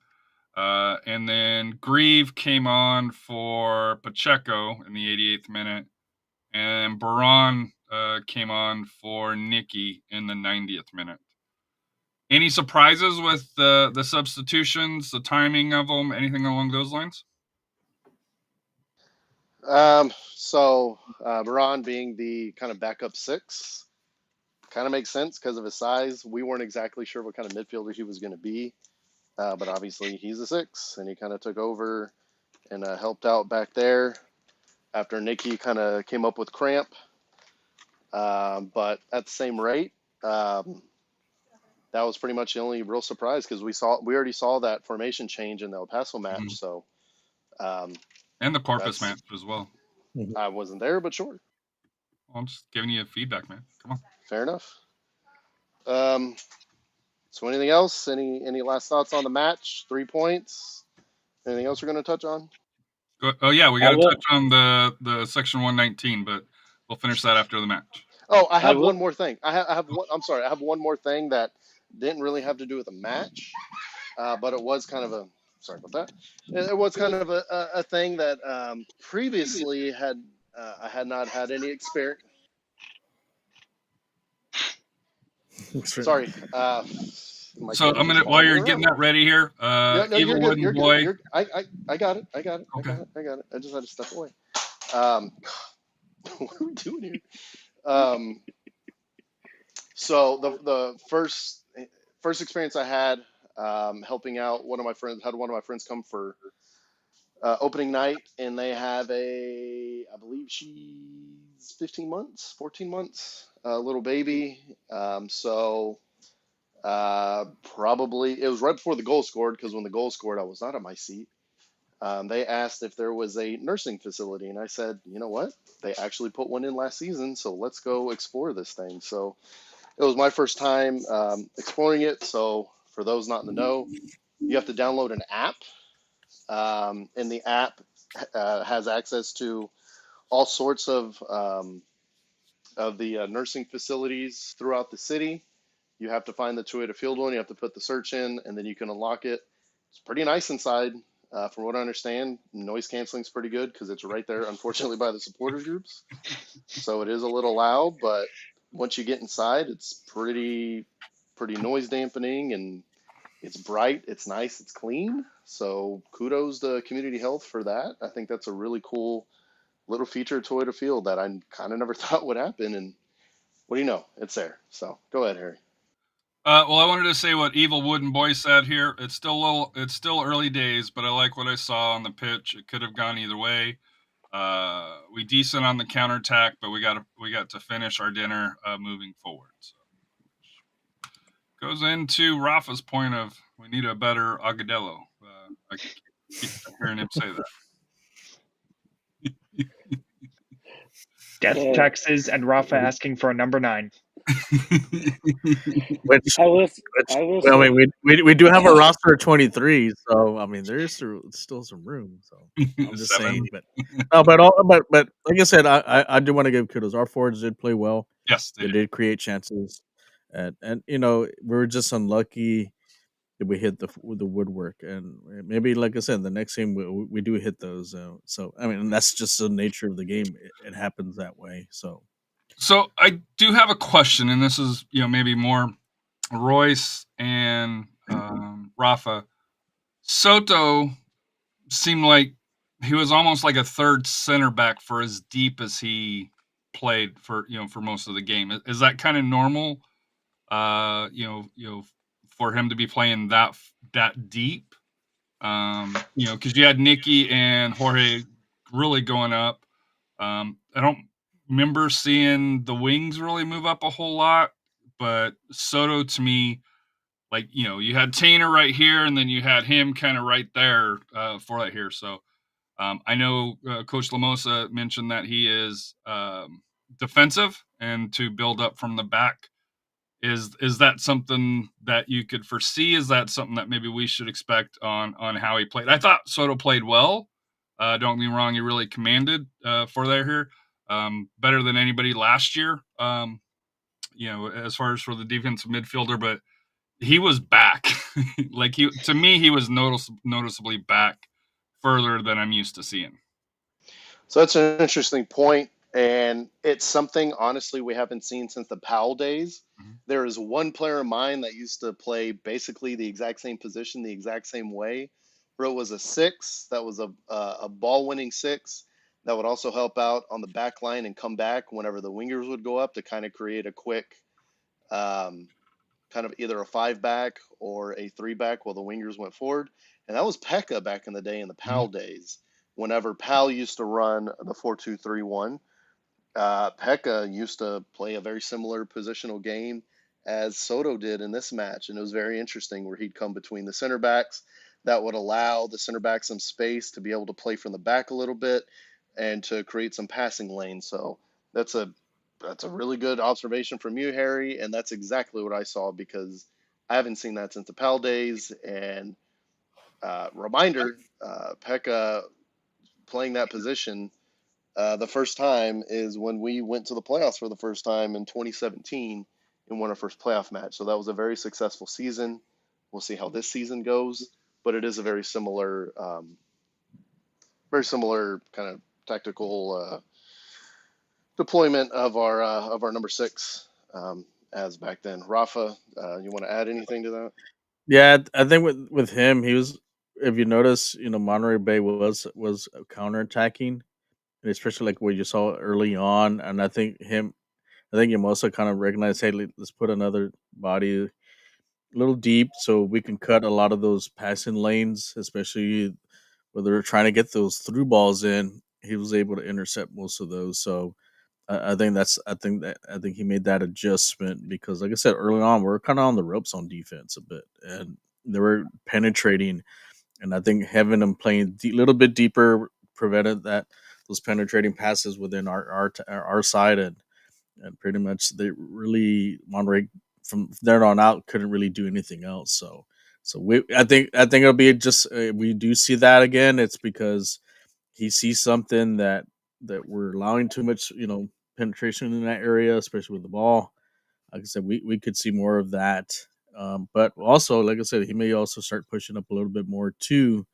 And then Grieve came on for Pacheco in the 88th minute. And Baran came on for Nicky in the 90th minute. Any surprises with the substitutions, the timing of them, anything along those lines? So Baran being the kind of backup 6 kind of makes sense because of his size. We weren't exactly sure what kind of midfielder he was going to be, but obviously he's a 6, and he kind of took over and helped out back there after Nicky kind of came up with cramp. But at the same rate, that was pretty much the only real surprise because we already saw that formation change in the El Paso match. Mhm. So And the Corpus match as well. I wasn't there, but sure. I'm just giving you feedback, man. Come on. Fair enough. So anything else? Any last thoughts on the match? 3 points. Anything else we're going to touch on? Oh yeah, we got I to will- touch on the section 119, but we'll finish that after the match. Oh, I have will- one more thing. I have one. I'm sorry. I have one more thing that didn't really have to do with the match, but it was kind of a. Sorry about that. It was kind of a thing that previously I had not had any experience. Sorry. So I'm gonna while you're getting that ready here, No, Evil you're good. Wooden You're Boy. good. I got it. I got it. Okay. I got it. I just had to step away. What are we doing here? So the first experience I had helping out one of my friends come for opening night, and they have I believe she's 15 months, 14 months, little baby. So probably it was right before the goal scored, because when the goal scored, I was not at my seat. They asked if there was a nursing facility, and I said, you know what? They actually put one in last season, so let's go explore this thing. So it was my first time exploring it. So for those not in the know, you have to download an app, and the app has access to all sorts of the nursing facilities throughout the city. You have to find the Toyota Field one. You have to put the search in, and then you can unlock it. It's pretty nice inside. From what I understand, noise canceling is pretty good because it's right there, unfortunately, by the supporters groups. So it is a little loud, but once you get inside, it's pretty noise dampening, and it's bright, it's nice, it's clean. So kudos to Community Health for that. I think that's a really cool little feature of Toyota Field that I kind of never thought would happen. And what do you know? It's there. So go ahead, Harry. Well, I wanted to say what Evil Wooden Boy said here. It's still early days, but I like what I saw on the pitch. It could have gone either way. We decent on the counterattack, but we got to finish our dinner moving forward. So goes into Rafa's point of we need a better Agudelo. I keep hearing him say that. Death taxes and Rafa asking for a number 9. Which I will well, I mean, we do have a roster of 23, so I mean, there is still some room. So I'm just 7. saying, but no, but like I said, I do want to give kudos. Our forwards did play well. Yes, They did create chances, and you know, we were just unlucky that we hit the woodwork. And maybe, like I said, the next game we do hit those. So I mean, that's just the nature of the game. It happens that way. So I do have a question, and this is maybe more Royce and Rafa. Soto seemed like he was almost like a third center back for as deep as he played for most of the game. Is that kind of normal? For him to be playing that deep. Because you had Nicky and Jorge really going up. I don't remember seeing the wings really move up a whole lot, but Soto to me, like, you had Tainer right here, and then you had him kind of right there for that here. So I know Coach Lamosa mentioned that he is defensive and to build up from the back. Is that something that you could foresee? Is that something that maybe we should expect on how he played? I thought Soto played well. Don't get me wrong, he really commanded for there here. Better than anybody last year. As far as for the defensive midfielder, but he was back. Like to me, he was noticeably back further than I'm used to seeing. So that's an interesting point, and it's something honestly we haven't seen since the Powell days. Mhm. There is one player of mine that used to play basically the exact same position, the exact same way, where it was a six that was a ball winning six that would also help out on the back line and come back whenever the wingers would go up to kind of create a quick um, kind of either a five back or a three back while the wingers went forward. And that was Pekka back in the day in the Powell days. Whenever Powell used to run the 4-2-3-1, Pekka used to play a very similar positional game as Soto did in this match. And it was very interesting where he'd come between the center backs. That would allow the center back some space to be able to play from the back a little bit and to create some passing lanes. So that's a really good observation from you, Harry, and that's exactly what I saw because I haven't seen that since the Pal days. And reminder, Pekka playing that position the first time is when we went to the playoffs for the first time in 2017 and won our first playoff match. So that was a very successful season. We'll see how this season goes, but it is a very similar kind of tactical deployment of our number six as back then. Rafa, you want to add anything to that? Yeah, I think with him, he was. If you notice, Monterey Bay was counterattacking, and especially like what you saw early on. And I think him also kind of recognized, hey, let's put another body a little deep so we can cut a lot of those passing lanes, especially where they're trying to get those through balls in. He was able to intercept most of those. So I think he made that adjustment because, like I said early on, we're kind of on the ropes on defense a bit, and they were penetrating. And I think having them playing a little bit deeper prevented those penetrating passes within our side, and pretty much they really Monterey from there on out couldn't really do anything else. So I think it'll be just we do see that again. It's because he sees something that we're allowing too much penetration in that area, especially with the ball. Like I said, we could see more of that. But also, like I said, he may also start pushing up a little bit more too,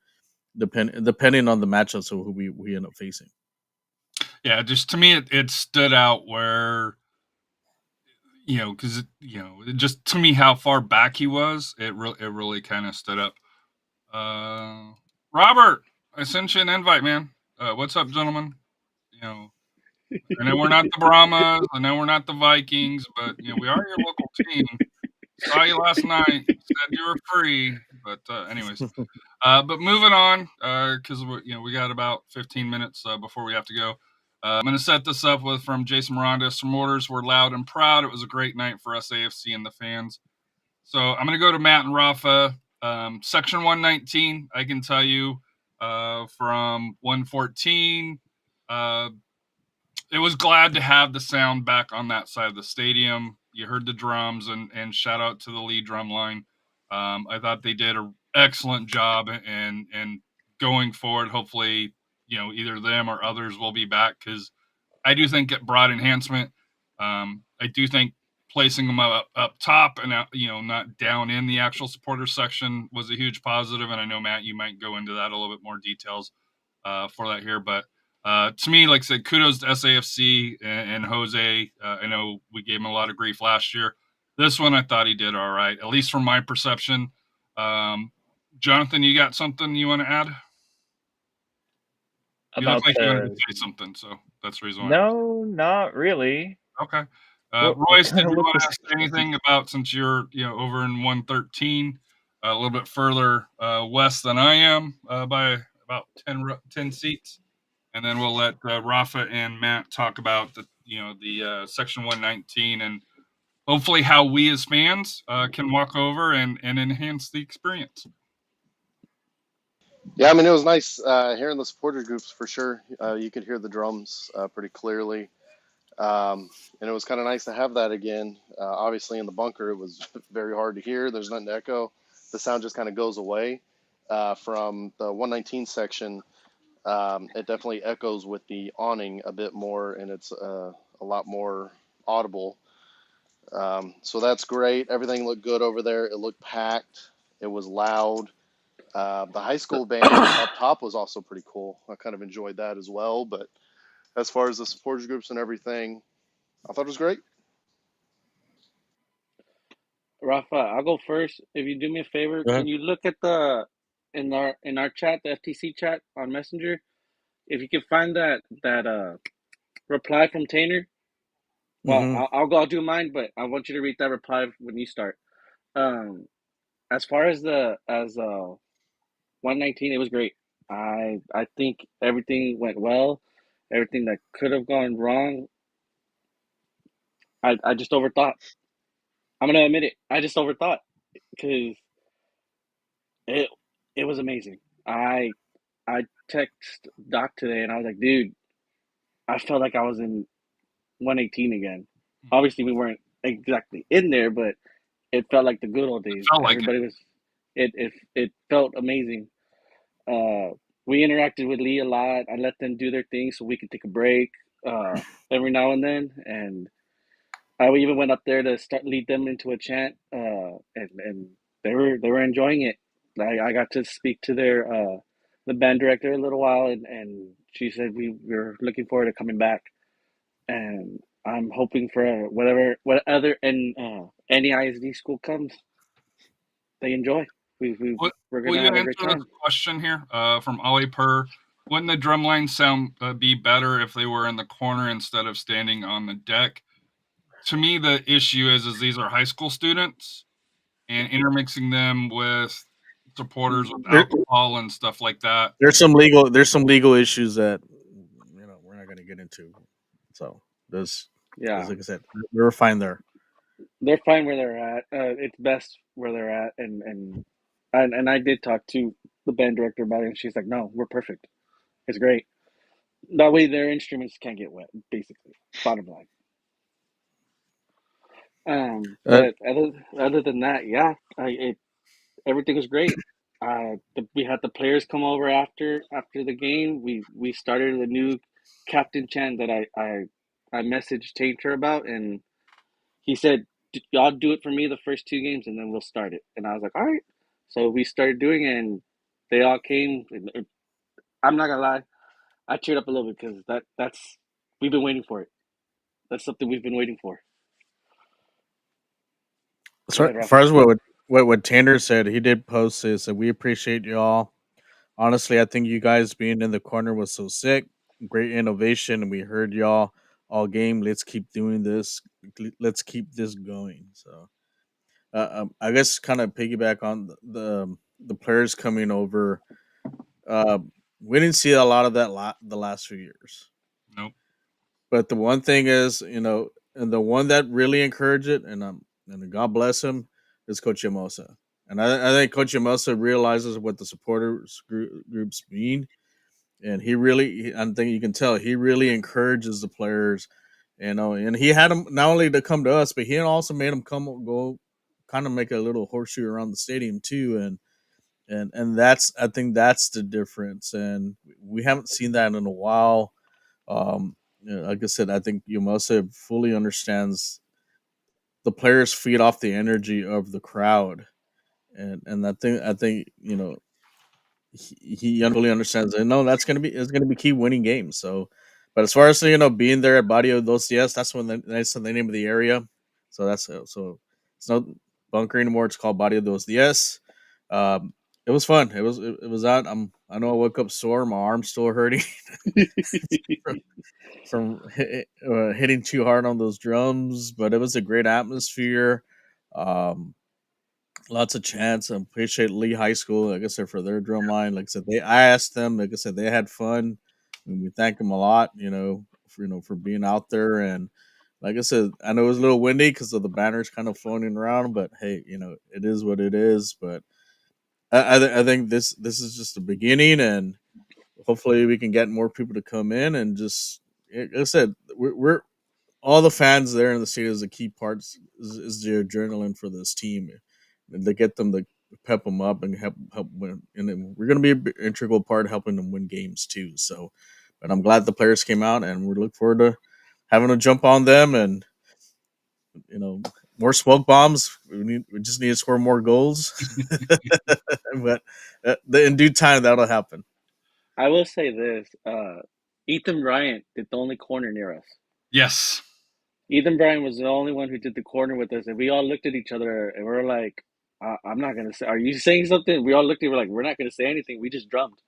depending on the matchups of who we end up facing. Yeah, just to me, it stood out where because just to me how far back he was, it really kind of stood up. Robert, I sent you an invite, man. What's up, gentlemen? You know, I know we're not the Brahmas, I know we're not the Vikings, but we are your local team. Saw you last night. Said you were free, but anyways. But moving on, because we got about 15 minutes before we have to go. I'm going to set this up from Jason Miranda. Some orders were loud and proud. It was a great night for SAFC and the fans. So I'm going to go to Matt and Rafa. Section 119, I can tell you from 114. It was glad to have the sound back on that side of the stadium. You heard the drums, and shout out to the lead drum line. I thought they did an excellent job, and going forward, hopefully, either them or others will be back because I do think it brought enhancement. I do think placing them up top and not down in the actual supporter section was a huge positive. And I know, Matt, you might go into that a little bit more details for that here, but to me, like I said, kudos to SAFC and Jose. I know we gave him a lot of grief last year. This one, I thought he did all right, at least from my perception. Jonathan, you got something you want to add? You look like you wanted to say something, so that's the reason why. No, not really. Okay. What Royce, did kinda you look want to was- say anything about, since you're over in 113, a little bit further west than I am by about 10 seats, and then we'll let Rafa and Matt talk about the section 119 and hopefully how we as fans can walk over and enhance the experience. Yeah, I mean, it was nice hearing the supporter groups for sure. You could hear the drums pretty clearly. And it was kind of nice to have that again. Obviously, in the bunker, it was very hard to hear. There's nothing to echo. The sound just kind of goes away. From the 119 section, it definitely echoes with the awning a bit more, and it's a lot more audible. So that's great. Everything looked good over there. It looked packed. It was loud. The high school band up top was also pretty cool. I kind of enjoyed that as well. But as far as the supporters groups and everything, I thought it was great. Rafa, I'll go first. If you do me a favor, Go ahead. can you look at in our chat, the FTC chat on Messenger? If you can find that reply from Tanner. Well, Mhm. I'll do mine, but I want you to read that reply when you start. As far as 119, it was great. I think everything went well. Everything that could have gone wrong, I just overthought. I'm gonna admit it. I just overthought because it it was amazing. I text Doc today and I was like, dude, I felt like I was in 118 again. Obviously, we weren't exactly in there, but it felt like the good old days. Felt like it. Everybody was. It felt amazing. Uh, we interacted with Lee a lot. I let them do their thing so we could take a break every now and then, and I even went up there to lead them into a chant, and they were enjoying it. I got to speak to the band director a little while, and she said we're looking forward to coming back, and I'm hoping for what other and any ISD school comes, they enjoy. We're Will gonna you have a answer great this time. question here from Ali Per? Wouldn't the drumline sound be better if they were in the corner instead of standing on the deck? To me, the issue is these are high school students, and intermixing them with supporters with There, alcohol and stuff like that. there's some legal issues that we're not going to get into. So there's Yeah, like I said, we were fine there. they're fine where they're at. It's best where they're at, and I did talk to the band director about it, and she's like, "No, we're perfect. It's great. That way, their instruments can't get wet. Basically, bottom line." Uh, But other than that, yeah, everything was great. We had the players come over after the game. We started a new captain chant that I messaged Tainter about, and he said, "Y'all do it for me the first 2 games, and then we'll start it." And I was like, "All right." So we started doing it, and they all came. I'm not gonna lie, I cheered up a little bit because that's we've been waiting for it. That's something we've been waiting for. Go so ahead, as far Rafa. as what Tanner said, he did post this, and we appreciate y'all. Honestly, I think you guys being in the corner was so sick. Great innovation, and we heard y'all all game. Let's keep doing this. Let's keep this going. So, I guess kind of piggyback on the players coming over. Uh, we didn't see a lot of that the last few years. Nope. But the one thing is, and the one that really encouraged it, and God bless him, is Coach Yamosa. And I think Coach Yamosa realizes what the supporters groups mean, and I think you can tell he really encourages the players, and he had them not only to come to us, but he also made them go, kind of make a little horseshoe around the stadium too, and that's I think that's the difference, and we haven't seen that in a while. Like I said, I think Yamosa fully understands the players feed off the energy of the crowd, and I think he fully understands, and no, it's gonna be key winning games. So, but as far as being there at Barrio dos Dias, that's the name of the area. So so it's not bunker anymore. It's called Barrio dos Dias. It was fun. It was out. I know I woke up sore. My arm's still hurting from hitting too hard on those drums, but it was a great atmosphere. Um, Lots of chants. I appreciate Lee High School, like I said, for their drum line. Like I said, I asked them. Like I said, they had fun, and we thank them a lot. For being out there. And like I said, I know it was a little windy because of the banners kind of floating around, but hey, it is what it is. But I think this is just the beginning, and hopefully we can get more people to come in and just like I said, we're all the fans there in the stadium is the key parts is the adrenaline for this team. And they get them to pep them up and help win, and then we're going to be an integral part helping them win games too. So, but I'm glad the players came out, and we look forward to having a jump on them, and more smoke bombs. We just need to score more goals. But in due time, that'll happen. I will say this: Ethan Bryant did the only corner near us. Yes. Ethan Bryant was the only one who did the corner with us, and we all looked at each other and we were like, "I'm not gonna say. Are you saying something?" We all looked at. We're like, "We're not gonna say anything. We just drummed.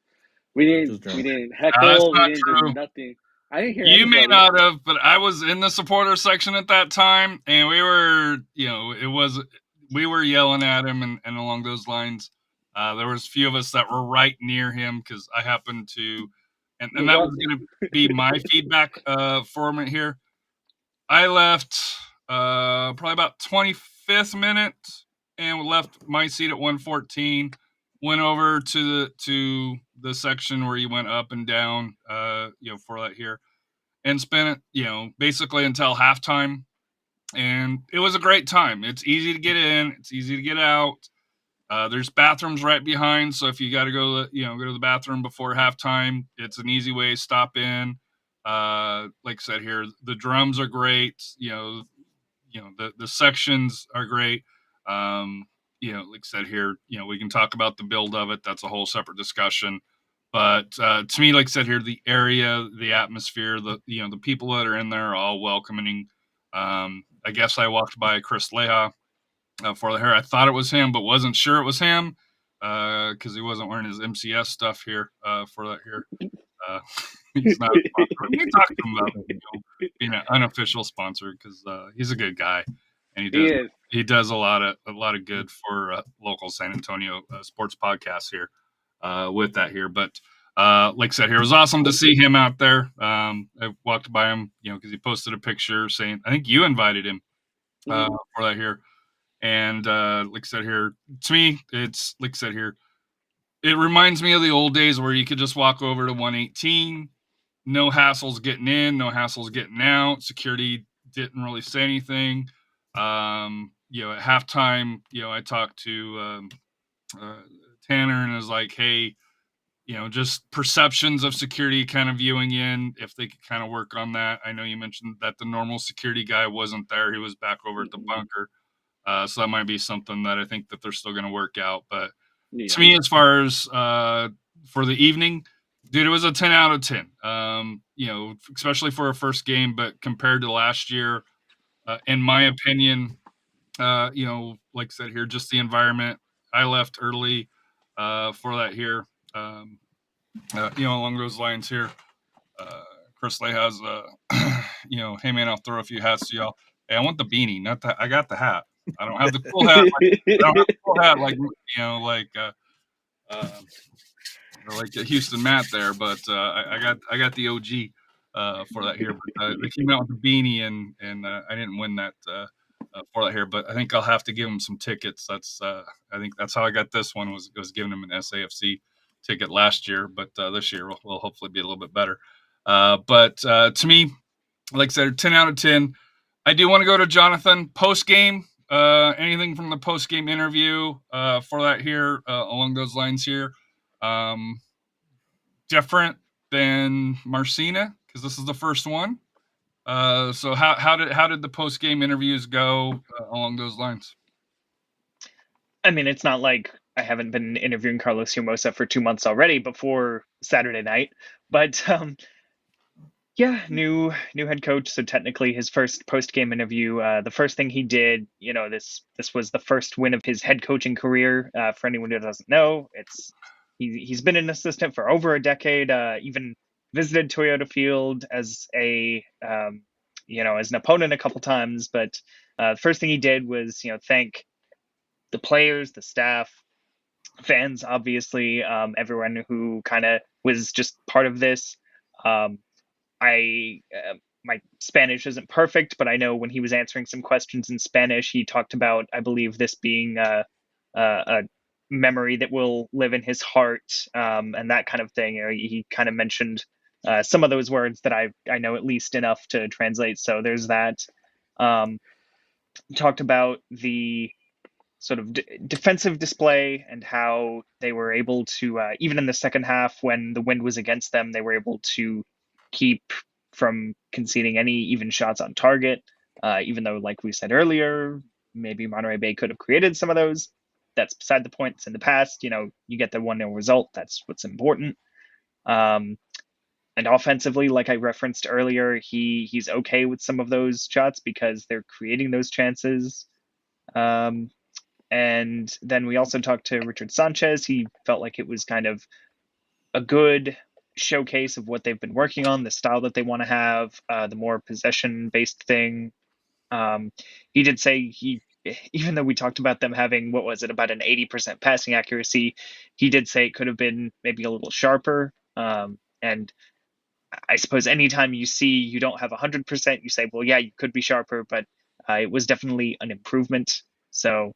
We didn't That's heckle. We not didn't do true. nothing. I didn't hear You may anybody. not have, but I was in the supporter section at that time, and we were, we were yelling at him and along those lines. There was a few of us that were right near him because I happened to, and that was going to be my feedback for it here. I left probably about 25th minute and left my seat at 114. Went over to the section where you went up and down, for that here, and spent it, basically until halftime. And it was a great time. It's easy to get in. It's easy to get out. There's bathrooms right behind, so if you got to go to the bathroom before halftime, it's an easy way to stop in. Like I said here, the drums are great. The sections are great. Like I said here, we can talk about the build of it. That's a whole separate discussion. But to me, like I said here, the area, the atmosphere, the people that are in there are all welcoming. I guess I walked by Chris Leha for the hair. I thought it was him, but wasn't sure it was him because he wasn't wearing his MCS stuff here for that here. He's not a sponsor. We can talk to him about being an unofficial sponsor because he's a good guy and he does a lot of good for local San Antonio sports podcasts here with that here. But like I said, here it was awesome to see him out there. I walked by him, because he posted a picture saying, I think you invited him for that here. And like I said here, to me, it's like I said here, it reminds me of the old days where you could just walk over to 118, no hassles getting in, no hassles getting out. Security didn't really say anything. At halftime, I talked to Tanner and was like, hey, just perceptions of security kind of viewing in, if they could kind of work on that. I know you mentioned that the normal security guy wasn't there. He was back over at the bunker. So that might be something that I think that they're still going to work out. But to me, as far as for the evening, dude, it was a 10 out of 10, especially for a first game. But compared to last year, in my opinion, like I said here, just the environment. I left early for that here. Along those lines here, Chris Lay has, hey man, I'll throw a few hats to y'all. Hey, I want the beanie, not the. I got the hat. I don't have the cool hat. Like the Houston Matt there, but I got the OG for that here. But they came out with the beanie, and I didn't win that for that here. But I think I'll have to give him some tickets. That's I think that's how I got this one was giving him an SAFC ticket last year, but this year will hopefully be a little bit better. But to me, like I said, 10 out of 10. I do want to go to Jonathan post game. Anything from the post game interview for that here along those lines here. Different than Marcina because this is the first one. So how did the post game interviews go along those lines? I mean, it's not like I haven't been interviewing Carlos Hermosa for 2 months already before Saturday night, but yeah, new head coach. So technically, his first post game interview. The first thing he did, this was the first win of his head coaching career. For anyone who doesn't know, he's been an assistant for over a decade. Even visited Toyota Field as as an opponent a couple times. But the first thing he did was thank the players, the staff, fans, obviously, everyone who kind of was just part of this. My Spanish isn't perfect, but I know when he was answering some questions in Spanish, he talked about, I believe, this being a memory that will live in his heart, and that kind of thing. He kind of mentioned some of those words that I know at least enough to translate. So there's that. Talked about the sort of defensive display and how they were able to, even in the second half when the wind was against them, they were able to keep from conceding any even shots on target. Even though, like we said earlier, maybe Monterey Bay could have created some of those. That's beside the point. It's in the past. You get the 1-0 result. That's what's important. And offensively, like I referenced earlier, he's okay with some of those shots because they're creating those chances. And then we also talked to Richard Sanchez. He felt like it was kind of a good showcase of what they've been working on, the style that they want to have, the more possession-based thing. He did say even though we talked about them having, what was it, about an 80% passing accuracy, he did say it could have been maybe a little sharper. And I suppose anytime you don't have 100%, you say, well, yeah, you could be sharper, but it was definitely an improvement. So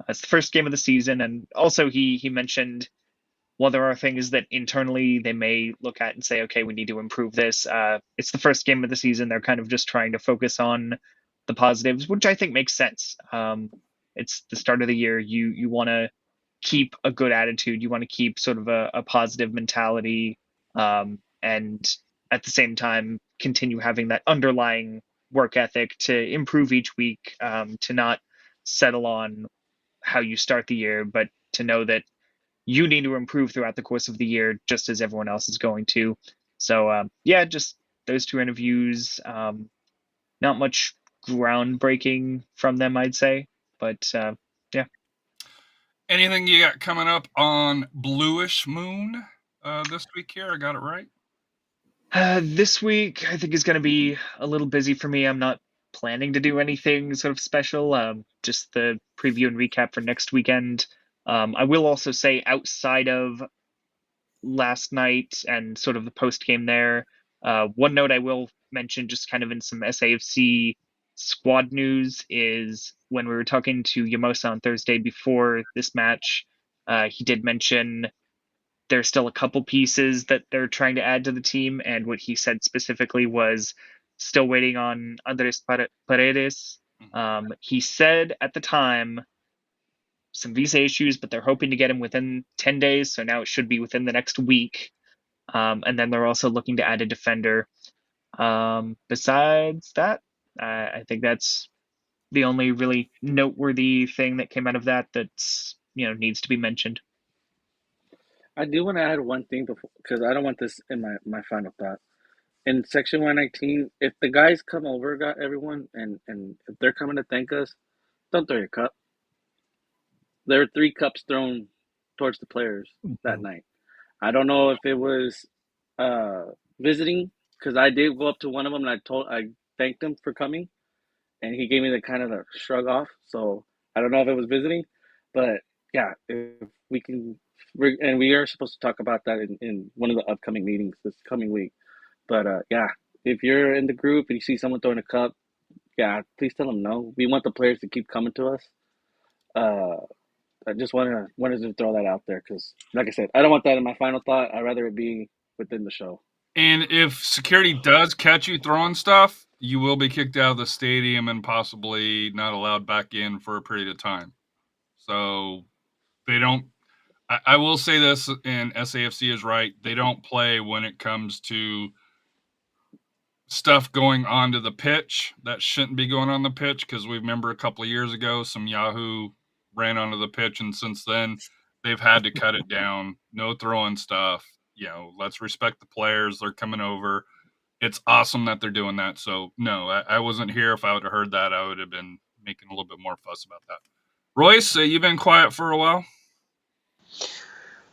it's the first game of the season. And also he mentioned, while there are things that internally they may look at and say, okay, we need to improve this, it's the first game of the season. They're kind of just trying to focus on the positives, which I think makes sense. It's the start of the year. You want to keep a good attitude. You want to keep sort of a positive mentality, and at the same time continue having that underlying work ethic to improve each week, to not settle on how you start the year, but to know that you need to improve throughout the course of the year, just as everyone else is going to. So yeah, just those two interviews. Not much groundbreaking from them, I'd say, but yeah. Anything you got coming up on Bluish Moon this week here? I got it right? This week, I think is going to be a little busy for me. I'm not planning to do anything sort of special. Just the preview and recap for next weekend. I will also say, outside of last night and sort of the post game there, one note I will mention, just kind of in some SAFC squad news, is when we were talking to Yamosa on Thursday before this match, he did mention there's still a couple pieces that they're trying to add to the team, and what he said specifically was still waiting on Andres Paredes. He said at the time some visa issues, but they're hoping to get him within 10 days, so now it should be within the next week. And then they're also looking to add a defender. Besides that, I think that's the only really noteworthy thing that came out of that needs to be mentioned. I do want to add one thing before, because I don't want this in my final thought. In section 119, if the guys come over, got everyone, and if they're coming to thank us, don't throw your cup. There were 3 cups thrown towards the players that night. I don't know if it was visiting, because I did go up to one of them and I thanked him for coming, and he gave me the kind of the shrug off. So I don't know if it was visiting, but yeah, if we can, and we are supposed to talk about that in one of the upcoming meetings this coming week. But yeah, if you're in the group and you see someone throwing a cup, yeah, please tell them no. We want the players to keep coming to us. I just wanted to throw that out there because, like I said, I don't want that in my final thought. I'd rather it be within the show. And if security does catch you throwing stuff, you will be kicked out of the stadium and possibly not allowed back in for a period of time. So they don't. I will say this, and SAFC is right. They don't play when it comes to stuff going onto the pitch that shouldn't be going on the pitch, because we remember a couple of years ago some Yahoo ran onto the pitch, and since then they've had to cut it down. No throwing stuff. Let's respect the players. They're coming over. It's awesome that they're doing that. So no, I wasn't here. If I would have heard that, I would have been making a little bit more fuss about that. Royce, you've been quiet for a while.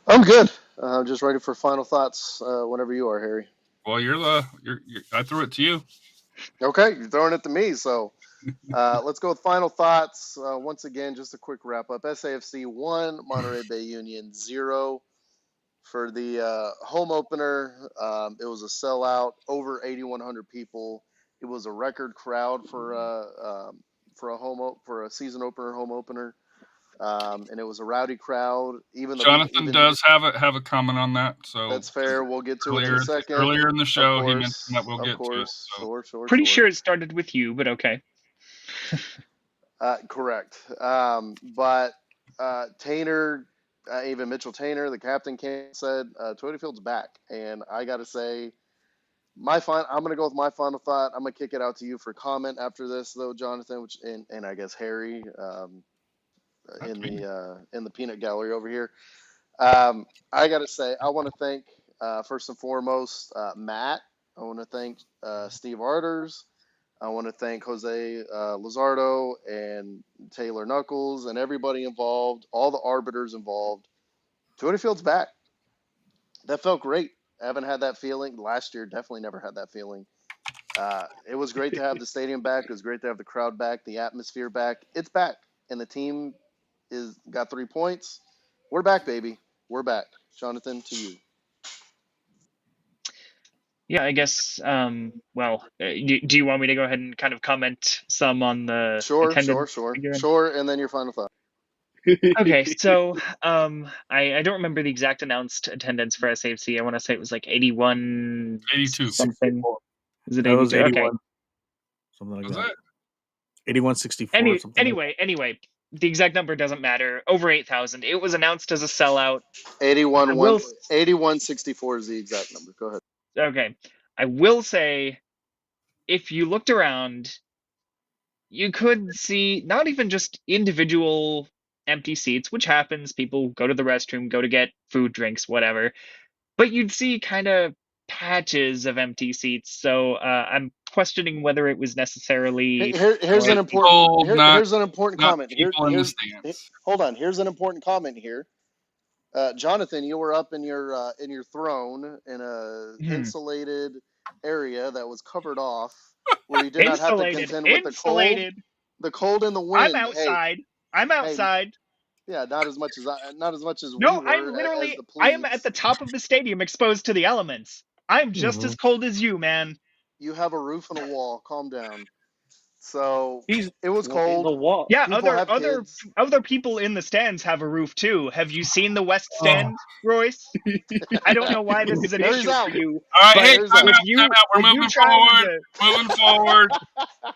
I'm good. I'm just ready for final thoughts whenever you are, Harry. Well, I threw it to you. Okay, you're throwing it to me. So let's go with final thoughts. Once again, just a quick wrap up. SAFC 1, Monterey Bay Union 0. For the home opener, it was a sellout, over 8,100 people. It was a record crowd for a season opener, home opener. And it was a rowdy crowd. Jonathan does have a comment on that, so that's fair. We'll get to it in a second. Earlier in the show, he mentioned that we'll get to it. So. Pretty sure it started with you, but okay. Correct. But Tainer, even Mitchell Tainer, the captain, said Toyota Field's back, and I got to say, I'm gonna go with my final thought. I'm gonna kick it out to you for comment after this, though, Jonathan, and I guess Harry, That's me. in the peanut gallery over here. I gotta say, I want to thank first and foremost Matt. I want to thank Steve Arders. I want to thank Jose Luzardo and Taylor Knuckles and everybody involved, all the arbiters involved. 20 Field's back. That felt great. I haven't had that feeling last year. Definitely never had that feeling. It was great to have the stadium back. It was great to have the crowd back, the atmosphere back. It's back, and the team is got 3 points. We're back, baby. We're back. Jonathan, to you. Yeah, I guess. Well, do you want me to go ahead and kind of comment some on the Sure, attendance figure? and then your final thought. Okay, so I don't remember the exact announced attendance for SAFC. I want to say it was like 81 82. something. Is it That was 82? 81. Okay. Something like Was that. it? 8164. Something Anyway, the exact number doesn't matter. Over 8,000. It was announced as a sellout. 8164 is the exact number. Go ahead. Okay. I will say, if you looked around, you could see not even just individual empty seats, which happens. People go to the restroom, go to get food, drinks, whatever. But you'd see kind of patches of empty seats. So I'm questioning whether it was necessarily. Here's an Not important comment. people in the stands. Hold on. Here's an important comment here. Jonathan, you were up in your throne in a insulated area that was covered off, where you did not have to contend with the cold and the wind. I'm outside. I'm outside. Yeah, not as much as No, we were. I'm literally. As the I am plebes. at the top of the stadium, exposed to the elements. I'm just as cold as you, man. You have a roof and a wall. Calm down. So He's it was cold. The wall. Yeah, People have kids. other people in the stands have a roof too. Have you seen the West Stand, Royce? I don't know why this is an Harry's issue out. for you. All right, But hey, there's time a- out, if you- time out. We're if you moving trying forward. Moving forward.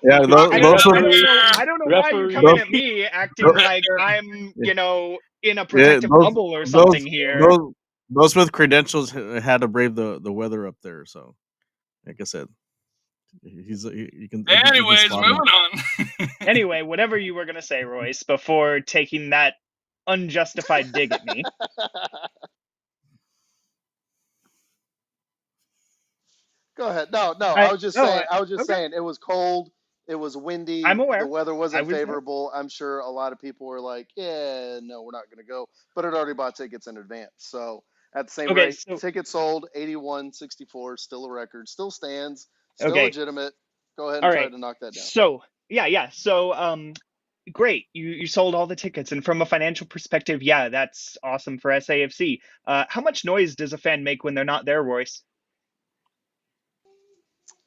Yeah, those I don't know why you're Referee. coming at me acting like I'm, in a protective bubble or something here. Those with credentials had to brave the weather up there. So, like I said, you can. Anyways, spot moving him. on. Anyway, whatever you were gonna say, Royce, before taking that unjustified dig at me. Go ahead. No. I was just saying it was cold. It was windy. I'm aware. The weather wasn't I was there. favorable. I'm sure a lot of people were like, "Yeah, no, we're not going to go," but had already bought tickets in advance. So at the same rate, tickets sold 81.64, still a record, still stands, still legitimate. Go ahead and try to knock that down. So yeah. So great. You sold all the tickets, and from a financial perspective, yeah, that's awesome for SAFC. How much noise does a fan make when they're not there, Royce?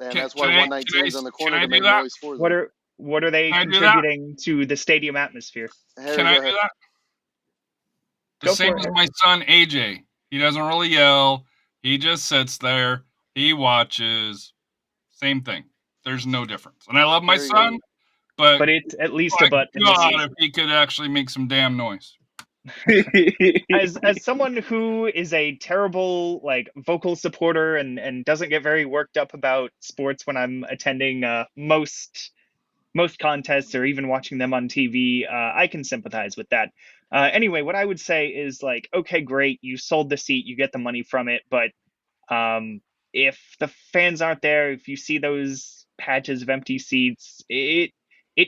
And that's why 119 is in the corner to make noise for them. What are they contributing to the stadium atmosphere? Harry, Can I do that? The same as my son AJ. He doesn't really yell. He just sits there. He watches. Same thing. There's no difference. And I love my son, but it's at least a butt. God, if he could actually make some damn noise. As someone who is a terrible vocal supporter and doesn't get very worked up about sports when I'm attending most contests or even watching them on TV, I can sympathize with that. Anyway, what I would say is okay, great, you sold the seat, you get the money from it, but if the fans aren't there, if you see those patches of empty seats, it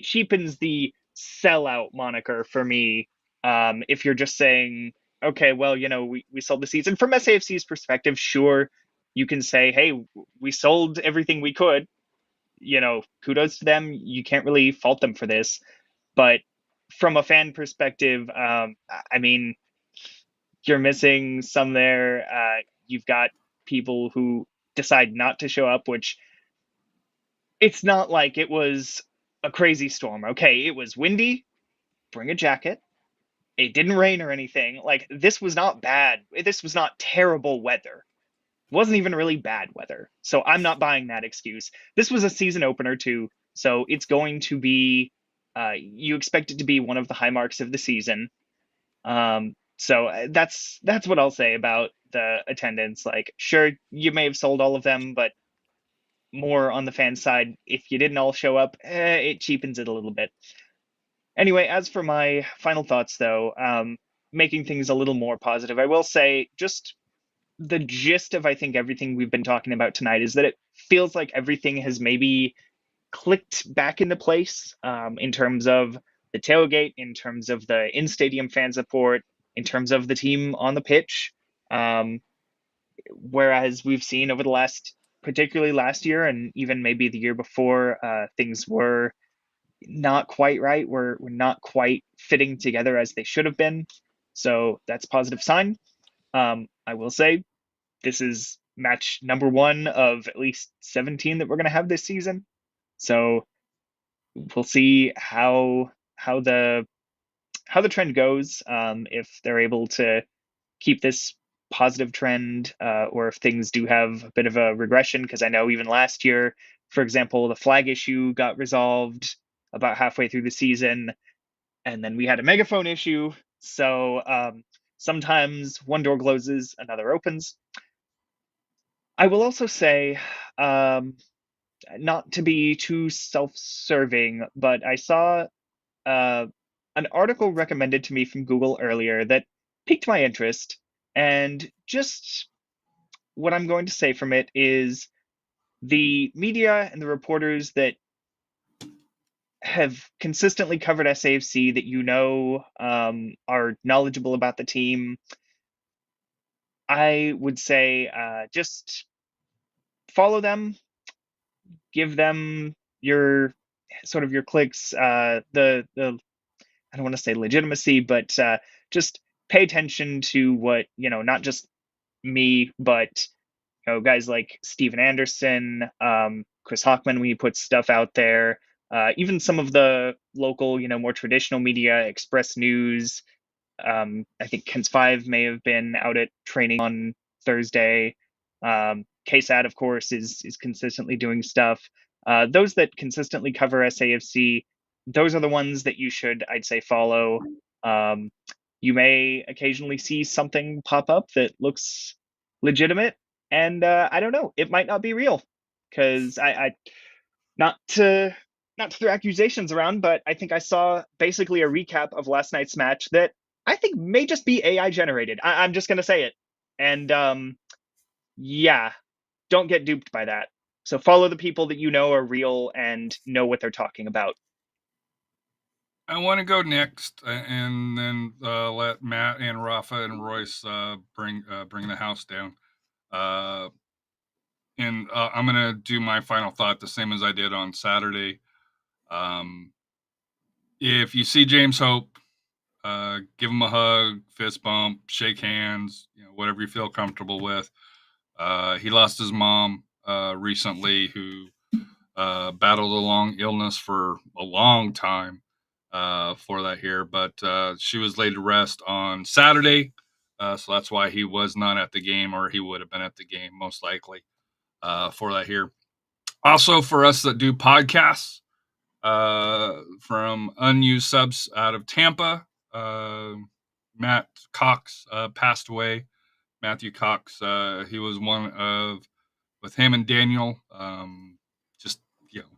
cheapens the sellout moniker for me. If you're just saying, okay, well, we sold the seats. And from SAFC's perspective, sure, you can say, hey, we sold everything we could. Kudos to them. You can't really fault them for this. But from a fan perspective, I mean, you're missing some there. You've got people who decide not to show up, which it's not like it was a crazy storm. Okay, it was windy. Bring a jacket. It didn't rain or anything. This was not bad. This was not terrible weather. It wasn't even really bad weather. So I'm not buying that excuse. This was a season opener too. So it's going to be, you expect it to be one of the high marks of the season. So that's what I'll say about the attendance. Sure, you may have sold all of them, but more on the fan side. If you didn't all show up, it cheapens it a little bit. Anyway, as for my final thoughts, though, making things a little more positive, I will say just the gist of, I think, everything we've been talking about tonight is that it feels like everything has maybe clicked back into place, in terms of the tailgate, in terms of the in-stadium fan support, in terms of the team on the pitch. Whereas we've seen over the last, particularly last year and even maybe the year before, things were not quite right. We're not quite fitting together as they should have been. So that's a positive sign. I will say this is match number 1 of at least 17 that we're going to have this season. So we'll see how the trend goes, if they're able to keep this positive trend, or if things do have a bit of a regression. Because I know even last year, for example, the flag issue got resolved about halfway through the season, and then we had a megaphone issue. So sometimes one door closes, another opens. I will also say, not to be too self-serving, but I saw an article recommended to me from Google earlier that piqued my interest. And just what I'm going to say from it is the media and the reporters that have consistently covered SAFC that are knowledgeable about the team, I would say just follow them, give them your clicks, the I don't want to say legitimacy, but just pay attention to what, not just me, but guys like Steven Anderson, Chris Hockman, when he puts stuff out there, even some of the local, more traditional media, Express News. I think Kent's Five may have been out at training on Thursday. KSAT, of course, is consistently doing stuff. Those that consistently cover SAFC, those are the ones that you should, I'd say, follow. You may occasionally see something pop up that looks legitimate, and I don't know, it might not be real, because I not to throw accusations around, but I think I saw basically a recap of last night's match that I think may just be AI generated. I'm just going to say it. And yeah, don't get duped by that. So follow the people that you know are real and know what they're talking about. I want to go next, and then let Matt and Rafa and Royce bring the house down. And I'm going to do my final thought the same as I did on Saturday. If you see James Hope, give him a hug, fist bump, shake hands, whatever you feel comfortable with. He lost his mom recently, who battled a long illness for a long time for that here. But she was laid to rest on Saturday. So that's why he was not at the game, or he would have been at the game most likely for that here. Also, for us that do podcasts, from unused subs out of Tampa, Matt Cox passed away. Matthew Cox, he was one of, with him and Daniel, just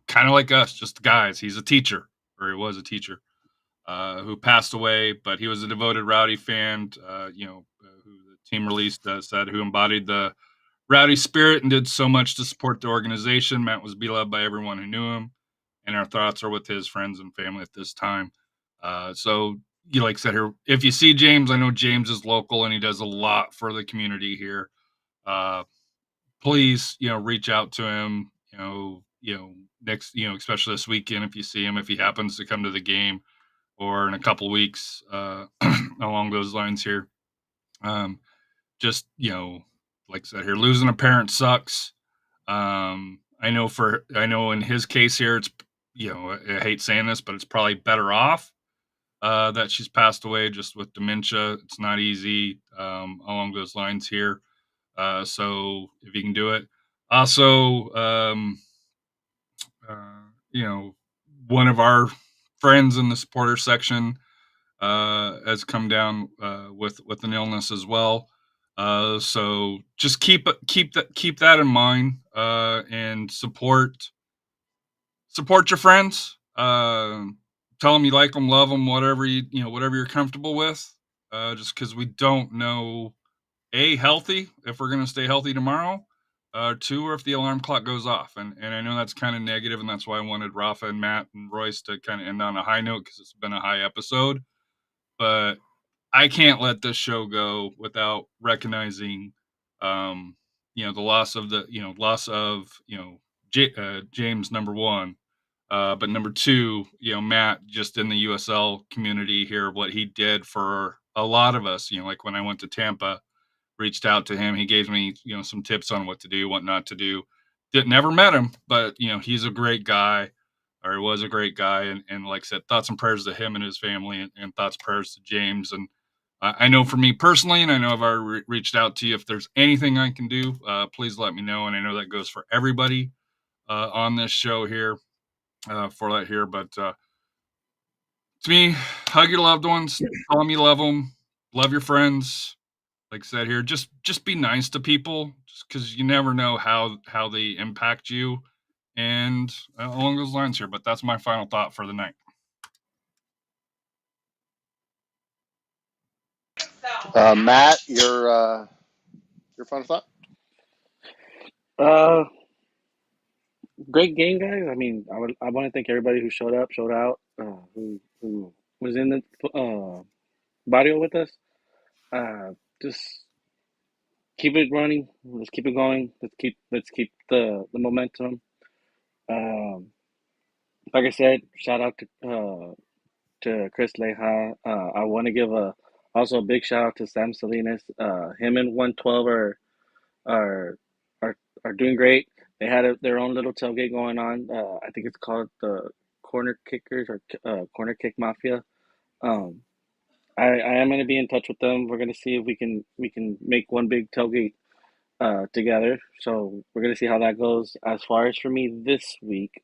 kind of like us, just guys. He's a teacher, or he was a teacher, who passed away. But he was a devoted Rowdy fan, who the team released said who embodied the Rowdy spirit and did so much to support the organization. Matt was beloved by everyone who knew him, and our thoughts are with his friends and family at this time. So, like I said here, if you see James, I know James is local and he does a lot for the community here. Please, reach out to him, next, especially this weekend, if you see him, if he happens to come to the game, or in a couple weeks, along those lines here. Just, like I said here, losing a parent sucks. I know in his case here, it's, I hate saying this, but it's probably better off that she's passed away just with dementia. It's not easy along those lines here. So if you can do it. Also, one of our friends in the supporter section has come down with an illness as well. So just keep that in mind, and support your friends. Tell them you like them, love them, whatever whatever you're comfortable with. Just because we don't know, healthy, if we're going to stay healthy tomorrow, 2, or if the alarm clock goes off. And I know that's kind of negative, and that's why I wanted Rafa and Matt and Royce to kind of end on a high note, because it's been a high episode. But I can't let this show go without recognizing, the loss of James, number one. But number 2, Matt, just in the USL community here, what he did for a lot of us. Like when I went to Tampa, reached out to him. He gave me, some tips on what to do, what not to do. Never met him, but he's a great guy, or he was a great guy. And like I said, thoughts and prayers to him and his family, and thoughts and prayers to James. And I know for me personally, and I know I've already reached out to you, if there's anything I can do, please let me know. And I know that goes for everybody on this show here, for that here. But to me, hug your loved ones, tell them you love them, love your friends. Like I said here, just be nice to people, just because you never know how they impact you, and along those lines here. But that's my final thought for the night. Matt, your final thought? Great game, guys. I mean, I want to thank everybody who showed up, showed out, who was in the barrio with us. Just keep it running. Let's keep it going. Let's keep the momentum. Like I said, shout out to Chris Leja. I want to give also a big shout out to Sam Salinas. Him and 112 are doing great. They had their own little tailgate going on. I think it's called the Corner Kickers, or Corner Kick Mafia. I am going to be in touch with them. We're going to see if we can make one big tailgate together. So we're going to see how that goes. As far as for me this week,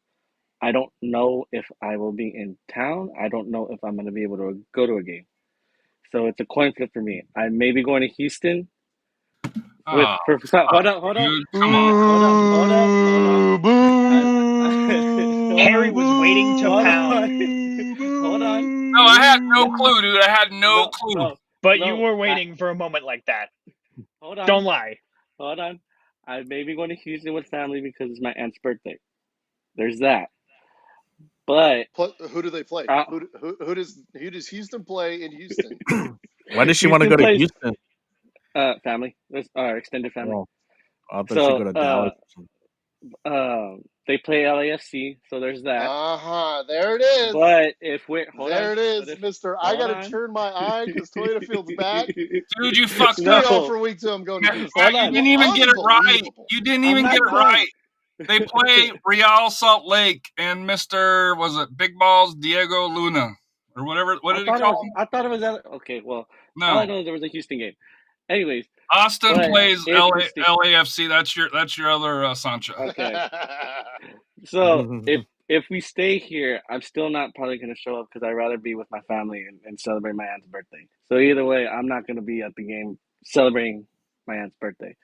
I don't know if I will be in town. I don't know if I'm going to be able to go to a game. So it's a coin flip for me. I may be going to Houston. Hold on. Dude, come on. Harry was waiting to pound. Hold on. No, I had no clue, dude. I had no clue. But you were waiting for a moment like that. Hold on. Don't lie. Hold on. I may be going to Houston with family because it's my aunt's birthday. There's that. But who do they play? Who does Houston play in Houston? Why does she want to go to Houston? Family. Our extended family. Oh, I thought she'd go to Dallas. They play LAFC, so there's that. There it is. But if we're Mister. I gotta turn my eye because Toyota Field's back. Dude, you fucked up for week 2. I'm going to you didn't even get it right. You didn't even get it right. They play Real Salt Lake and Mr. Was it Big Balls Diego Luna or whatever? What did he call him? I thought it was that. Okay, well, no. All I know is there was a Houston game. Anyways, Austin plays LAFC. That's your other Sancho. Okay. So if we stay here, I'm still not probably going to show up because I'd rather be with my family and celebrate my aunt's birthday. So either way, I'm not going to be at the game celebrating my aunt's birthday.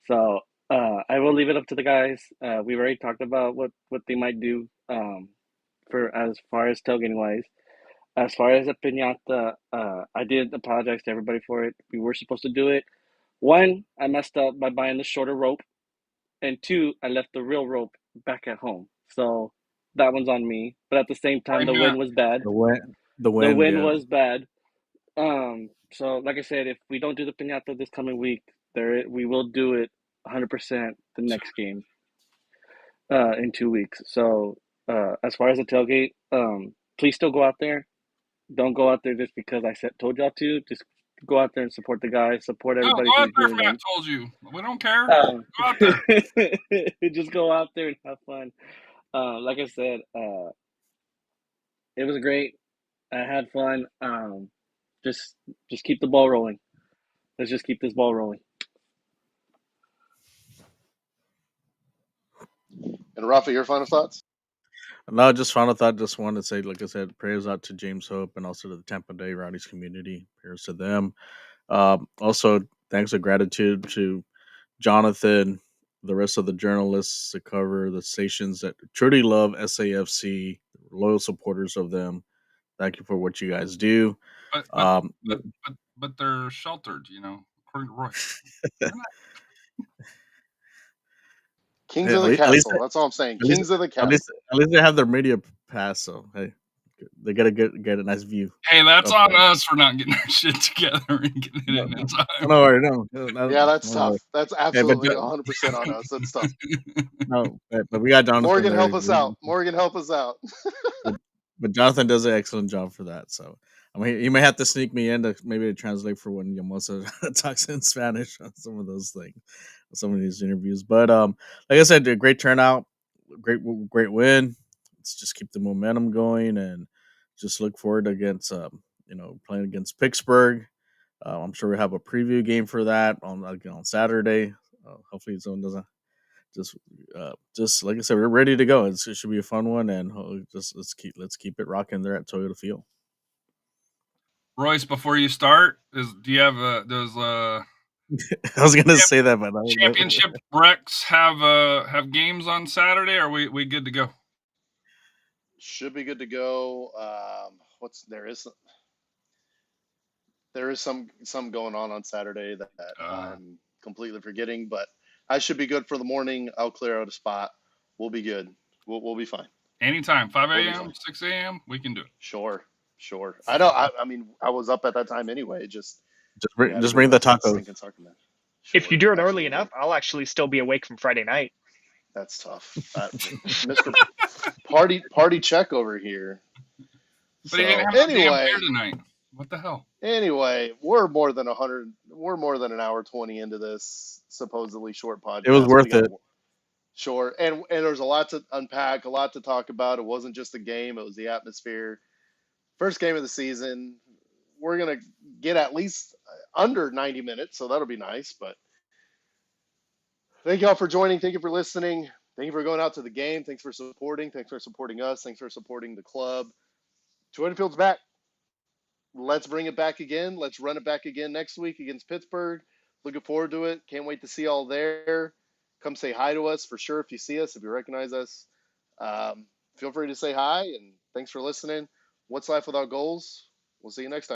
So I will leave it up to the guys. We've already talked about what they might do for as far as tailgating wise. As far as a piñata, I did apologize to everybody for it. We were supposed to do it. 1, I messed up by buying the shorter rope. And 2, I left the real rope back at home. So that one's on me. But at the same time, the wind was bad. The wind was bad. So like I said, if we don't do the piñata this coming week, we will do it 100% the next game in 2 weeks. So as far as the tailgate, please still go out there. Don't go out there just because I told y'all to. Just go out there and support the guys. Support everybody. Go out there if Matt told you. We don't care. Go out there. Just go out there and have fun. Like I said, it was great. I had fun. Just keep the ball rolling. Let's just keep this ball rolling. And Rafa, your final thoughts? No, just final thought. Just wanted to say, like I said, prayers out to James Hope and also to the Tampa Bay Rowdies community. Prayers to them. Also, thanks and gratitude to Jonathan, the rest of the journalists that cover the stations that truly love SAFC, loyal supporters of them. Thank you for what you guys do. But they're sheltered, according to Roy. They're not. Kings of the castle. That's all I'm saying. Kings of the castle. At least they have their media pass, so hey, they gotta get a nice view. Hey, that's on us for not getting our shit together and getting it in time. No. Yeah, that's tough. That's absolutely 100% on us. That's tough. No, but we got Jonathan. Morgan, help us out. Morgan, help us out. But Jonathan does an excellent job for that. So I mean, you may have to sneak me in to translate for when Yomosa talks in Spanish on some of those things, some of these interviews. But like I said, a great turnout, great win. Let's just keep the momentum going and just look forward against playing against Pittsburgh. I'm sure we have a preview game for that on Saturday. Hopefully, someone doesn't. Just like I said, we're ready to go. It should be a fun one, and let's keep it rocking there at Toyota Field. Royce, before you start, I was gonna say that, but Championship Rex have games on Saturday? Or are we good to go? Should be good to go. There is some going on Saturday that I'm completely forgetting, but I should be good for the morning. I'll clear out a spot. We'll be good. We'll be fine. Anytime, 5 a.m., 6 a.m., we can do it. Sure. I know. I mean, I was up at that time anyway. Just bring the tacos. Sure, if you do it early enough, I'll actually still be awake from Friday night. That's tough. Mr. Party check over here. But he didn't have anyway tonight. What the hell? Anyway, we're more than an hour 20 into this supposedly short podcast. It was worth it. Sure. And there's a lot to unpack, a lot to talk about. It wasn't just a game, it was the atmosphere. First game of the season. We're going to get at least under 90 minutes, so that'll be nice. But thank you all for joining. Thank you for listening. Thank you for going out to the game. Thanks for supporting. Thanks for supporting us. Thanks for supporting the club. Toyota Field's back. Let's bring it back again. Let's run it back again next week against Pittsburgh. Looking forward to it. Can't wait to see y'all there. Come say hi to us for sure if you see us, if you recognize us. Feel free to say hi, and thanks for listening. What's Life Without Goals? We'll see you next time.